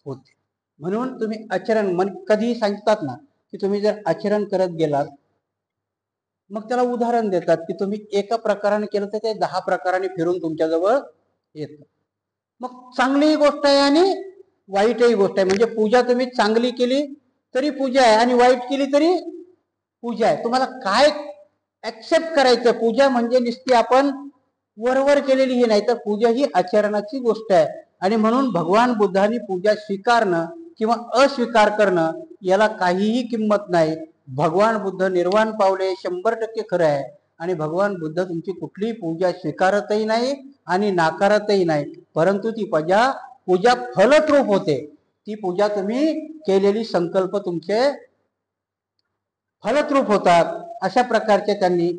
Speaker 1: होते. म्हणून तुम्ही आचरण कधी सांगतात ना की तुम्ही जर आचरण करत गेलात, मग त्याला उदाहरण देतात की तुम्ही एका प्रकाराने केलं तर ते 10 प्रकाराने फिरून तुमच्याजवळ येतं. मग चांगलीही गोष्ट आहे आणि वाईटही गोष्ट आहे. म्हणजे पूजा तुम्ही चांगली केली तरी पूजा आहे आणि वाईट केली तरी पूजा आहे. तुम्हाला काय ऍक्सेप्ट करायचं? पूजा म्हणजे नुसती आपण वरवर केलेली ही नाही, तर पूजा ही आचरणाची गोष्ट आहे. आणि म्हणून भगवान बुद्धांनी पूजा स्वीकारणं किंवा अस्वीकार करणं याला काहीही किंमत नाही. भगवान बुद्ध निर्वाण पावले 100% खरं आहे, आणि भगवान बुद्ध तुमची कुठलीही पूजा स्वीकारतही नाही आणि नाकारतही नाही, परंतु ती पूजा फलद्रूप होते. ती पूजा तुम्ही केलेली संकल्प तुमचे फलद्रूप होतात, अशा प्रकारचे त्यांनी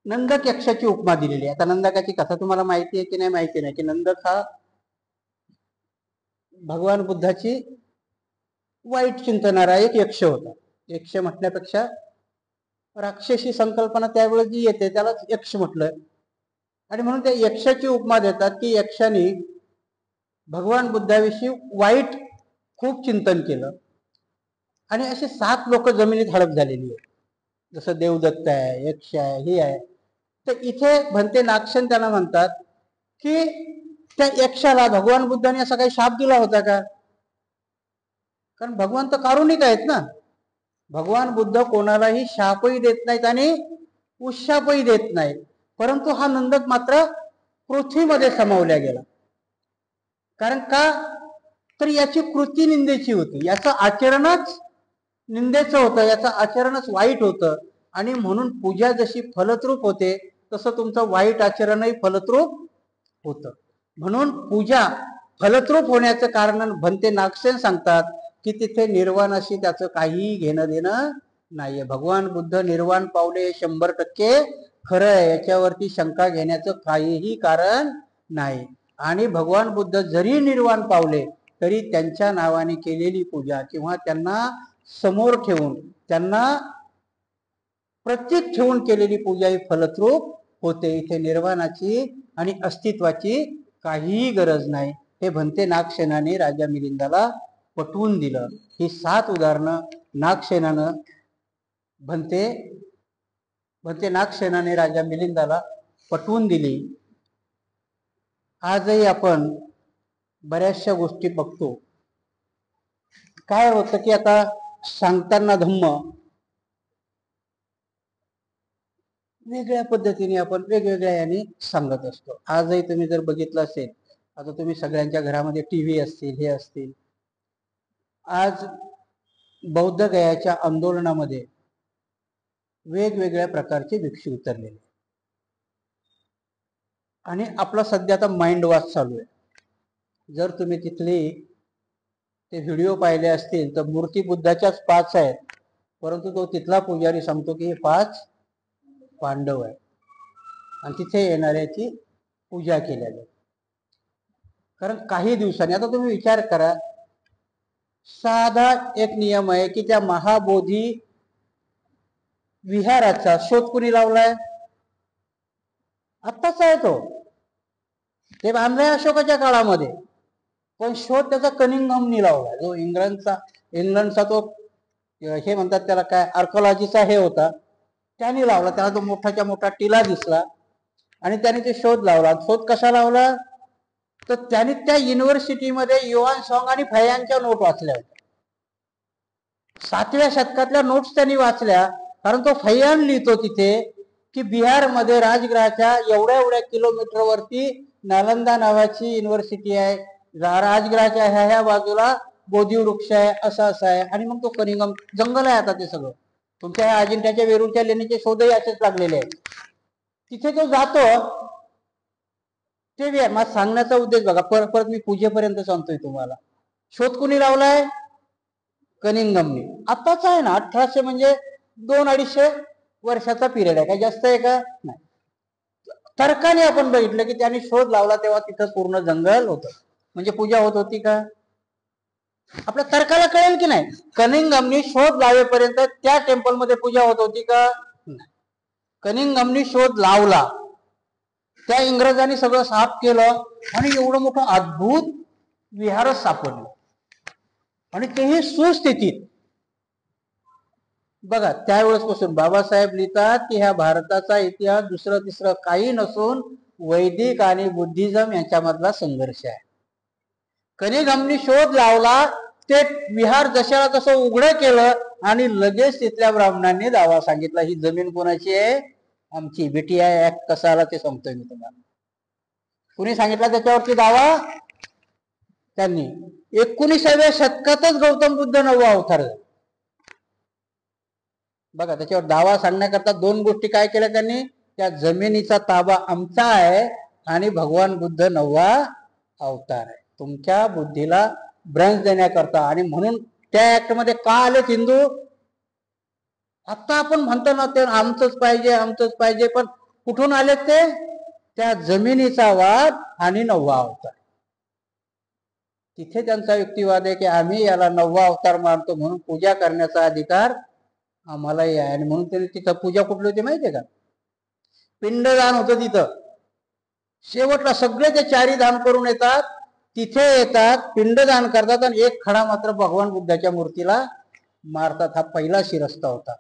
Speaker 1: नंदक यक्षाची उपमा दिलेली आहे. आता नंदकाची कथा तुम्हाला माहिती आहे की नाही माहिती नाही, की नंदक हा भगवान बुद्धाची वाईट चिंतणारा एक यक्ष होता. यक्ष म्हटल्यापेक्षा राक्षसी संकल्पना त्यावेळेस जी येते त्याला यक्ष म्हटलं. आणि म्हणून त्या यक्षाची उपमा देतात की यक्षाने भगवान बुद्धाविषयी वाईट खूप चिंतन केलं आणि असे 7 लोक जमिनीत हडप झालेली आहेत. जसं देवदत्त आहे, यक्ष आहे, ही आहे. तर इथे भंते नागसेन त्यांना म्हणतात की त्या यक्षाला भगवान बुद्धाने असा काही शाप दिला होता का? कारण भगवान तर कारुणिक आहेत ना. भगवान बुद्ध कोणालाही शापही देत नाहीत आणि उशापही देत नाहीत. परंतु हा नंदक मात्र पृथ्वीमध्ये समावल्या गेला. कारण का? तर याची कृती निंदेची होती, याचं आचरणच निंदेचं होतं, याचं आचरणच वाईट होतं. आणि म्हणून पूजा जशी फलद्रूप होते तसं तुमचं वाईट आचरणही फलद्रूप होतं. म्हणून पूजा फलद्रूप होण्याचं कारण भंते नागसेन सांगतात की तिथे निर्वाणाशी त्याचं काही घेणं देणं नाहीये. भगवान बुद्ध निर्वाण पावले 100% खरं आहे, याच्यावरती शंका घेण्याचं काहीही कारण नाही. आणि भगवान बुद्ध जरी निर्वाण पावले तरी त्यांच्या नावाने केलेली पूजा किंवा त्यांना समोर ठेवून त्यांना प्रतीक ठेवून केलेली पूजा ही फलद्रूप होते. इथे निर्वाणाची आणि अस्तित्वाची काहीही गरज नाही. हे भंते नागसेनाने राजा मिलिंदाला पटवून दिलं. ही 7 उदाहरणं नागसेनानं भंते नागसेनाने राजा मिलिंदाला पटवून दिली. आजही आपण बऱ्याचशा गोष्टी बघतो. काय होतं की आता सांगताना धम्म वेगळ्या पद्धतीने आपण वेगवेगळ्या याने सांगत असतो. आजही तुम्ही जर बघितलं असेल, आता तुम्ही सगळ्यांच्या घरामध्ये टीव्ही असतील, हे असतील. आज बौद्ध गयाच्या आंदोलनामध्ये वेगवेगळ्या प्रकारचे भिक्षू उतरलेले आणि आपला सध्या आता माइंड वॉश चालू आहे. जर तुम्ही तिथले ते व्हिडिओ पाहिले असतील तर मूर्ती बुद्धाच्याच 5 आहेत, परंतु तो तिथला पुजारी सांगतो की हे 5 पांडव आहे आणि तिथे येणाऱ्याची पूजा केल्या जाते. कारण काही दिवसांनी आता तुम्ही विचार करा, साधा एक नियम आहे की त्या महाबोधी विहाराचा शोध कुणी लावलाय? आत्ताच आहे तो, ते बांधलाय अशोकाच्या काळामध्ये. पण शोध त्याचा कनिंगहमनी लावला, जो इंग्लंडचा तो हे म्हणतात त्याला काय आर्कोलॉजीचा हे होता, त्याने लावला. त्याला तो मोठाच्या मोठा टिला दिसला आणि त्याने ते शोध लावला. शोध कसा लावला? तर त्याने त्या युनिव्हर्सिटीमध्ये युआन सॉंग आणि फयांच्या नोट वाचल्या होत्या. 7व्या शतकातल्या नोट्स त्यांनी वाचल्या. कारण तो फैयान लिहितो तिथे की बिहारमध्ये राजगृहाच्या एवढ्या एवढ्या किलोमीटरवरती नालंदा नावाची युनिव्हर्सिटी आहे, राजगृहाच्या ह्या बाजूला बोधी वृक्ष आहे, असं असं आहे. आणि मग तो कनिंगम जंगल आहे. आता ते सगळं तुमच्या ह्या अजिंठ्याच्या वेरूळच्या लेणीचे शोधही असेच लागलेले आहेत. तिथे जो जातो ते मग सांगण्याचा उद्देश बघा, परत मी पूजेपर्यंत सांगतोय तुम्हाला. शोध कुणी लावलाय? कनिंगमनी. आताच आहे ना, 1800 म्हणजे 200-250 वर्षाचा पिरियड आहे. काय जास्त आहे का? नाही. तर्काने आपण बघितलं की त्यांनी शोध लावला तेव्हा तिथं पूर्ण जंगल होतं. म्हणजे पूजा होत होती का? आपल्या तर्काला कळेल की नाही. कनिंगमनी शोध लावेपर्यंत त्या टेम्पलमध्ये पूजा होत होती का? नाही. कनिंगमनी शोध लावला, त्या इंग्रजांनी सगळं साफ केलं आणि एवढं मोठं अद्भुत विहारच सापडलं आणि तेही सुस्थितीत. बघा, त्यावेळेस पासून बाबासाहेब लिहितात की ह्या भारताचा इतिहास दुसरं तिसरं काही नसून वैदिक आणि बुद्धिझम यांच्यामधला संघर्ष आहे. कनिंगमनी शोध लावला, ते विहार जशाला तसं उघडं केलं आणि लगेच तिथल्या ब्राह्मणांनी दावा सांगितला, ही जमीन कोणाची आहे? आमची. बीटीआय ऍक्ट कसा आला ते सांगतोय मी तुम्हाला. कुणी सांगितला त्याच्यावरती दावा? त्यांनी. 19व्या शतकातच गौतम बुद्ध 9वा अवतार. बघा, त्याच्यावर दावा सांगण्याकरता 2 गोष्टी काय केल्या त्यांनी? त्या जमिनीचा ताबा आमचा आहे आणि भगवान बुद्ध 9वा अवतार आहे, तुमच्या बुद्धीला भ्रंश देण्याकरता. आणि म्हणून त्या ऍक्ट मध्ये का आले हिंदू? आता आपण म्हणतो ना ते आमचंच पाहिजे आमचंच पाहिजे, पण कुठून आले ते? त्या जमिनीचा वाद आणि 9वा अवतार. तिथे त्यांचा युक्तिवाद आहे की आम्ही याला 9वा अवतार मानतो म्हणून पूजा करण्याचा अधिकार आम्हालाही आहे. आणि म्हणून त्यांनी तिथं पूजा कुठली होती माहितीये का? पिंडदान होतं तिथं. शेवटला सगळे ते 4ही धाम करून येतात, तिथे येतात, पिंडदान करतात आणि एक खडा मात्र भगवान बुद्धाच्या मूर्तीला मारतात. हा पहिला शिरस्ता होता.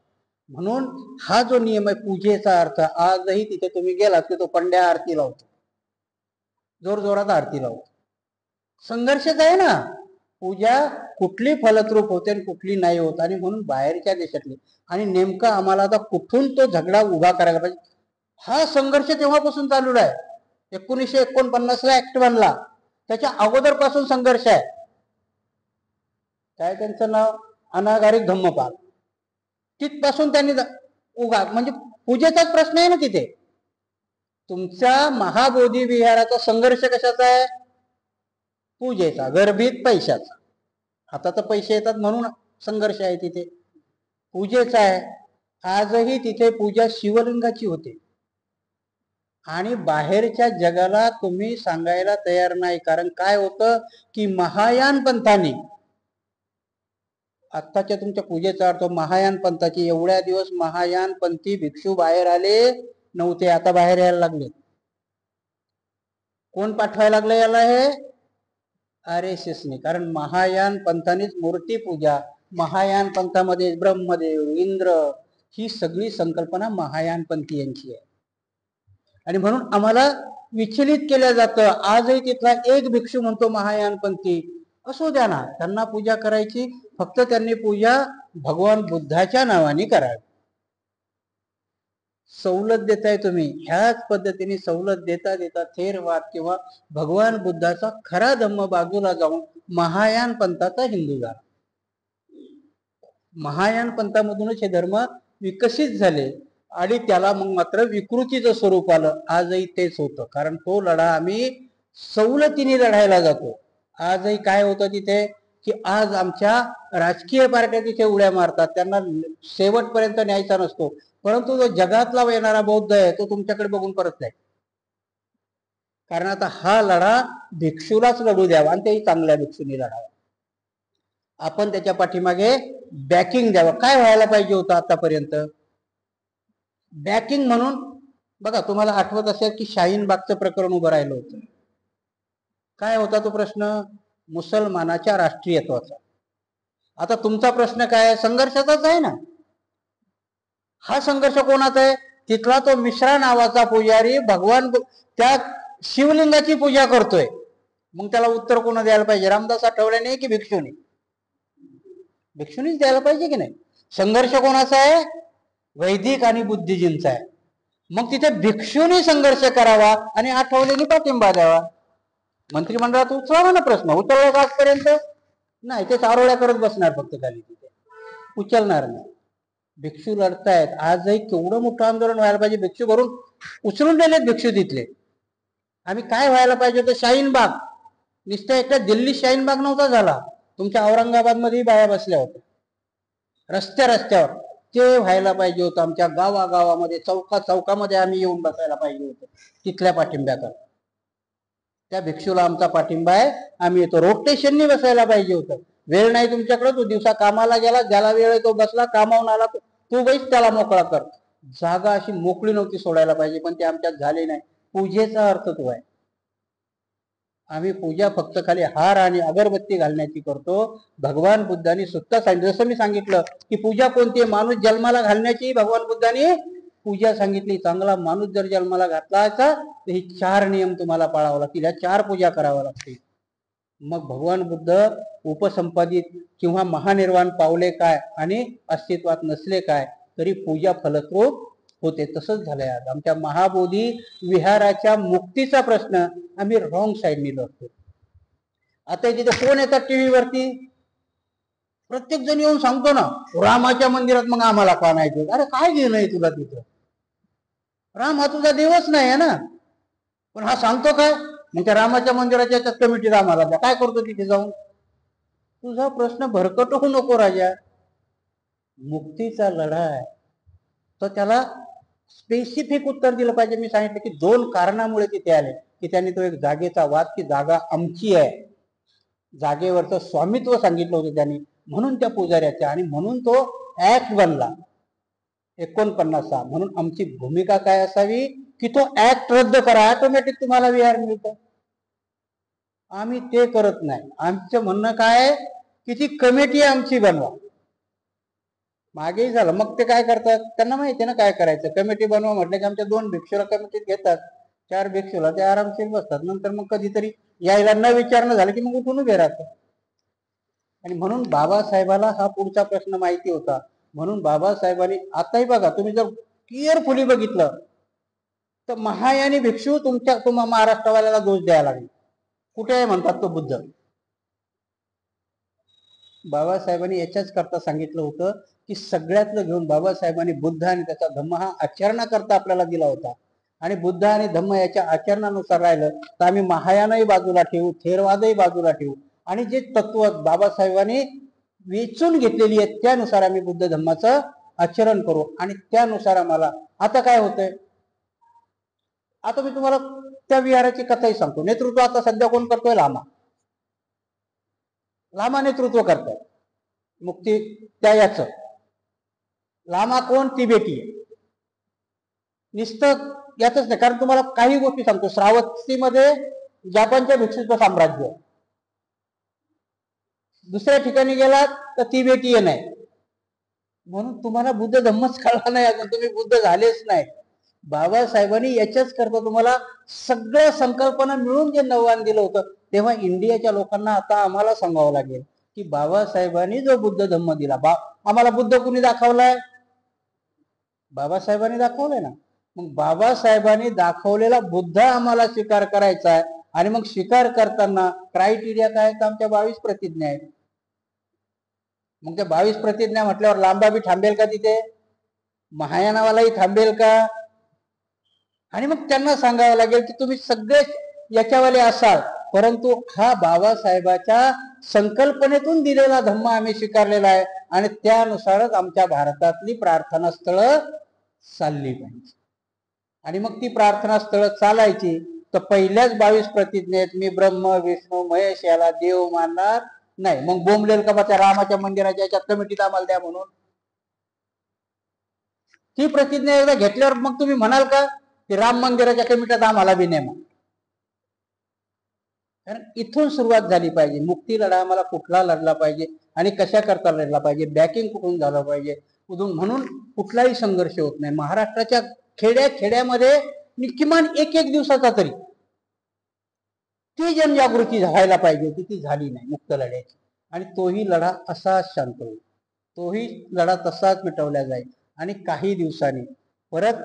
Speaker 1: म्हणून हा जो नियम आहे पूजेचा अर्थ, आजही तिथे तुम्ही गेलात की तो पंड्या आरती लावतो, जोर जोरात आरती लावतो. संघर्षच आहे ना. पूजा कुठली फलद्रूप होते आणि कुठली नाही होत. आणि म्हणून बाहेरच्या देशातली, आणि नेमका आम्हाला आता कुठून तो झगडा उभा करायला पाहिजे, हा संघर्ष तेव्हापासून चालू आहे. 1949ला ऍक्ट बनला, त्याच्या अगोदर पासून संघर्ष आहे. काय त्यांचं नाव? अनागारिक धम्मपाल. तिथपासून त्यांनी उगा, म्हणजे पूजेचाच प्रश्न आहे ना तिथे. तुमच्या महाबोधी विहाराचा संघर्ष कशाचा आहे? पूजेचा, गर्भित पैशाचा. आता तर पैसे येतात म्हणून संघर्ष आहे तिथे. पूजेचा आहे. आजही तिथे पूजा शिवलिंगाची होते. आणि बाहेरच्या जगाला तुम्ही सांगायला तयार नाही. कारण काय होतं की महायान पंथाने, आत्ताच्या तुमच्या पूजेचा अर्थ महायान पंथाची, एवढ्या दिवस महायान पंथी भिक्षू बाहेर आले नव्हते, आता बाहेर यायला लागले. कोण पाठवायला लागलं याला? हे RSSने. कारण महायान पंथानेच मूर्ती पूजा, महायान पंथामध्ये ब्रह्मदेव, इंद्र, ही सगळी संकल्पना महायान पंथीयांची आहे. आणि म्हणून आम्हाला विचलित केलं जातं. आजही तिथला एक भिक्षू म्हणतो महायान पंथी, असू द्या ना, त्यांना पूजा करायची, फक्त त्यांनी पूजा भगवान बुद्धाच्या नावाने करावी. सवलत देताय तुम्ही, ह्याच पद्धतीने सवलत देता देता थेरवाद किंवा भगवान बुद्धाचा खरा धम्म बाजूला जाऊन महायान पंथाचा हिंदू झाला. महायान पंथामधूनच हे धर्म विकसित झाले आणि त्याला मग मात्र विकृतीचं स्वरूप आलं. आजही तेच होतं. कारण तो लढा आम्ही सवलतीने लढायला जातो. आजही काय होतं तिथे की आज आमच्या राजकीय पार्ट्या तिथे उड्या मारतात, त्यांना शेवटपर्यंत न्यायचा नसतो. परंतु जो जगातला येणारा बौद्ध आहे तो तुमच्याकडे बघून परत नाही. कारण आता हा लढा भिक्षूलाच लढू द्यावा आणि तेही चांगल्या भिक्षूंनी लढावा. आपण त्याच्या पाठीमागे बॅकिंग द्यावं. काय व्हायला पाहिजे होतं आतापर्यंत? बॅकिंग म्हणून बघा, तुम्हाला आठवत असेल की शाहीनबागचं प्रकरण उभं राहिलं होतं. काय होता तो प्रश्न? मुसलमानाच्या राष्ट्रीयत्वाचा. आता तुमचा प्रश्न काय आहे? संघर्षाचाच आहे ना. हा संघर्ष कोणाचा आहे? तिथला तो मिश्रा नावाचा पुजारी भगवान त्या शिवलिंगाची पूजा करतोय. मग त्याला उत्तर कोण द्यायला पाहिजे? रामदास आठवलेने की भिक्षूने? भिक्षूनीच द्यायला पाहिजे की नाही? संघर्ष कोणाचा आहे? वैदिक आणि बुद्धिजींचा आहे. मग तिथे भिक्षूनी संघर्ष करावा आणि आठवलेनी पाठिंबा द्यावा. मंत्रिमंडळात उचलावा ना प्रश्न. उचलला का आजपर्यंत? नाही, ते चारोळ्या करत बसणार फक्त खाली, तिथे उचलणार नाही. भिक्षू लढतायत. आजही केवढं मोठं आंदोलन व्हायला पाहिजे. भिक्षू भरून उचलून नेलेत भिक्षू तिथले. आम्ही काय व्हायला पाहिजे होतं? शाहीनबाग. नुसतं एकटा दिल्ली शाहीनबाग नव्हता झाला, तुमच्या औरंगाबाद मध्ये बाया बसल्या होत्या रस्त्यावर. ते व्हायला पाहिजे होतं. आमच्या गावागावामध्ये, चौकामध्ये आम्ही येऊन बसायला पाहिजे होतं तिथल्या पाठिंब्याचा. त्या भिक्षूला आमचा पाठिंबा आहे, आम्ही येतो. रोटेशननी बसायला पाहिजे होतं. वेळ नाही तुमच्याकडे, तो दिवसा कामाला गेला, ज्याला वेळ आहे तो बसला, कामावून आला तो बैस, त्याला मोकळा कर. जागा अशी मोकळी नव्हती सोडायला पाहिजे, पण ते आमच्यात झाले नाही. पूजेचा अर्थ तो आहे. आम्ही पूजा फक्त खाली हार आणि अगरबत्ती घालण्याची करतो. भगवान बुद्धांनी सुद्धा सांगितलं, जसं मी सांगितलं की पूजा कोणती? माणूस जन्माला घालण्याची भगवान बुद्धांनी पूजा सांगितली. चांगला माणूस जर जन्माला घातला तर ही 4 नियम तुम्हाला पाळावं लागतील, या 4 पूजा कराव्या लागतील. मग भगवान बुद्ध उपसंपादित किंवा महानिर्वाण पावले काय आणि अस्तित्वात नसले काय तरी पूजा फलस्वरूप होते. तसंच झालंय आज. आमच्या महाबोधी विहाराच्या मुक्तीचा प्रश्न आम्ही रॉंग साईडनी लढतो. आता तिथे कोण येतात टीव्हीवरती? प्रत्येक जण येऊन सांगतो ना रामाच्या मंदिरात, मग आम्हाला का नाही? अरे काय घेणं आहे तुला तिथं? राम हा तुझा देवच नाही आहे ना. पण हा सांगतो काय? मग त्या रामाच्या मंदिराच्या याच्यात कमिटी रामाला द्या, काय करतो तिथे जाऊन? तुझा प्रश्न भरकट होऊ नको राजा. मुक्तीचा लढा आहे तर त्याला स्पेसिफिक उत्तर दिलं पाहिजे. मी सांगितलं की 2 कारणामुळे तिथे आले, की त्यांनी तो एक जागेचा वाद, की जागा आमची आहे, जागेवरचं स्वामित्व सांगितलं होतं त्यांनी, म्हणून त्या पुजाऱ्याच्या, आणि म्हणून तो ऍक्ट बनला 49. म्हणून आमची भूमिका काय असावी, की तो ऍक्ट रद्द करा, ऑटोमॅटिक तुम्हाला विहार मिळतं. आम्ही ते करत नाही. आमचं म्हणणं काय, की ती कमिटी आमची बनवा. मागेही झालं. मग ते काय करतात, त्यांना माहिती ना काय करायचं. कमिटी बनवा म्हटलं की आमच्या 2 भिक्षूला कमिटीत घेतात, 4 भिक्षूला ते आरामशीर बसतात. नंतर मग कधीतरी यायला न विचारणं झालं की मग उठून उभे राहतात. आणि म्हणून बाबासाहेबाला हा पुढचा प्रश्न माहिती होता. म्हणून बाबासाहेबांनी, आताही बघा तुम्ही जर केअरफुली बघितलं तर महायानी भिक्षू तुम्हा महाराष्ट्रवाल्याला दोष द्यायला लागले. कुठे आहे म्हणतात तो बुद्ध. बाबासाहेबांनी याच्याच करता सांगितलं होतं की सगळ्यातलं घेऊन बाबासाहेबांनी बुद्ध आणि त्याचा धम्म हा आचरणाकरता आपल्याला दिला होता. आणि बुद्ध आणि धम्म याच्या आचरणानुसार राहिलं तर आम्ही महायानही बाजूला ठेवू, थेरवादही बाजूला ठेवू, आणि जे तत्व बाबासाहेबांनी वेचून घेतलेली आहेत त्यानुसार आम्ही बुद्ध धम्माचं आचरण करू. आणि त्यानुसार आम्हाला आता काय होतंय, आता मी तुम्हाला त्या विहाराची कथाही सांगतो. नेतृत्व आता सध्या कोण करतोय? लामा नेतृत्व करतात मुक्ती त्या याचं. लामा कोण? तिबेटी. नुसतं यातच नाही, कारण तुम्हाला काही गोष्टी सांगतो. श्रावस्तीमध्ये जपानच्या भिक्षूचं साम्राज्य, दुसऱ्या ठिकाणी गेलात तर तिबेटीय नाही. म्हणून तुम्हाला बुद्ध धम्मच कळला नाही अजून, तुम्ही बुद्ध झालेच नाही. बाबासाहेबांनी याच्याच करता तुम्हाला सगळ्या संकल्पना मिळून जे नव्यान दिलं होतं, तेव्हा इंडियाच्या लोकांना आता आम्हाला सांगावं लागेल की बाबासाहेबांनी जो बुद्ध धम्म दिला, आम्हाला बुद्ध कुणी दाखवलाय? बाबासाहेबांनी दाखवलंय ना. मग बाबासाहेबांनी दाखवलेला बुद्ध आम्हाला स्वीकार करायचा आहे. आणि मग स्वीकार करताना क्रायटेरिया काय? तर आमच्या 22 प्रतिज्ञा आहेत. मग त्या 22 प्रतिज्ञा म्हटल्यावर लांबा बी थांबेल का तिथे? महायानावालाही थांबेल का? आणि मग त्यांना सांगावं लागेल की तुम्ही सगळे याच्यावाले असाल, परंतु हा बाबासाहेबाच्या संकल्पनेतून दिलेला धम्म आम्ही स्वीकारलेला आहे, आणि त्यानुसारच आमच्या भारतातली प्रार्थना स्थळं चालली पाहिजे. आणि मग ती प्रार्थना स्थळं चालायची तर पहिल्याच 22 प्रतिज्ञेत मी ब्रह्म विष्णू महेश याला देव मानणार नाही. मग बोंबलेल का त्या रामाच्या मंदिराच्या याच्यात कमिटीत आम्हाला द्या म्हणून? ती प्रतिज्ञा एकदा घेतल्यावर मग तुम्ही म्हणाल का की राम मंदिराच्या कमिटीत आम्हाला बी नेमा? कारण इथून सुरुवात झाली पाहिजे. मुक्ती लढा आम्हाला कुठला लढला पाहिजे आणि कशा करता लढला पाहिजे, बॅकिंग कुठून झालं पाहिजे, म्हणून कुठलाही संघर्ष होत नाही. महाराष्ट्राच्या खेड्यामध्ये किमान एक दिवसाचा तरी ती जनजागृती व्हायला पाहिजे, ती झाली नाही मुक्त लढ्याची. आणि तोही लढा असाच शांत होईल, तोही लढा तसाच मिटवला जाईल. आणि काही दिवसांनी परत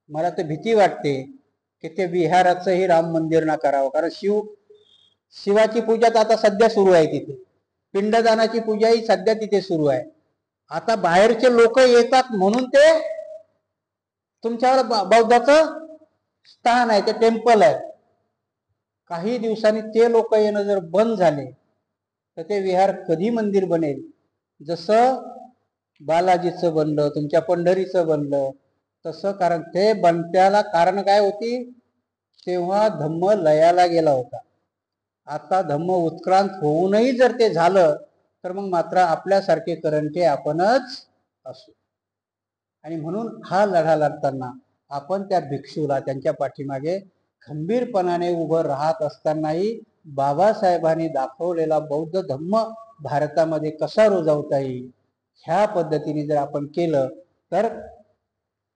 Speaker 1: मला तर भीती वाटते की ते बिहाराचंही राम मंदिर ना करावं. कारण शिवाची पूजा तर आता सध्या सुरू आहे तिथे, पिंडदानाची पूजाही सध्या तिथे सुरू आहे. आता बाहेरचे लोक येतात म्हणून ते तुमच्यावर बौद्धाचं स्थान आहे, ते टेम्पल आहे. काही दिवसांनी ते लोक येणं जर बंद झाले तर ते विहार कधी मंदिर बनेल? जसं बालाजीचं बनलं, तुमच्या पंढरीचं बनलं तसं. कारण ते बनत्याला कारण काय होती, तेव्हा धम्म लयाला गेला होता. आता धम्म उत्क्रांत होऊनही जर ते झालं तर मग मात्र आपल्यासारखे करंटे आपणच असू. आणि म्हणून हा लढा लढताना आपण त्या भिक्षूला त्यांच्या पाठीमागे खंबीरपणाने उभं राहत असतानाही बाबासाहेबांनी दाखवलेला बौद्ध धम्म भारतामध्ये कसा रुजवता येईल ह्या पद्धतीने जर आपण केलं तर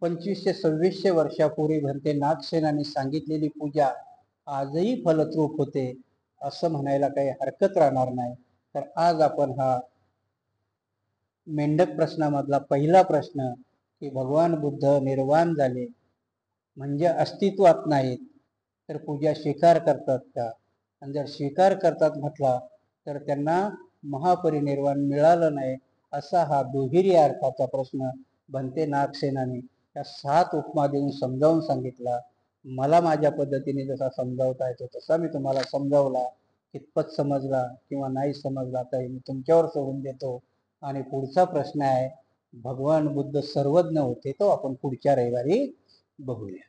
Speaker 1: 2500-2600 वर्षापूर्वी भंते नागसेनांनी सांगितलेली पूजा आजही फलद्रूप होते असं म्हणायला काही हरकत राहणार नाही. तर आज आपण हा मेंढक प्रश्नामधला पहिला प्रश्न की भगवान बुद्ध निर्वाण झाले म्हणजे अस्तित्वात नाहीत तर पूजा स्वीकार करतात का? आणि जर स्वीकार करतात म्हटला तर त्यांना महापरिनिर्वाण मिळालं नाही असा हा दुहेरी अर्थाचा प्रश्न भंते नागसेनाने त्या 7 उपमा देऊन समजावून सांगितला. मला माझ्या पद्धतीने जसा समजावता येतो तसा मी तुम्हाला समजावला. कितपत समजला किंवा नाही समजला तर मी तुमच्यावर सोडून देतो. आणि पुढचा प्रश्न आहे, भगवान बुद्ध सर्वज्ञ होते, तो आपण पुढच्या रविवारी बघूया.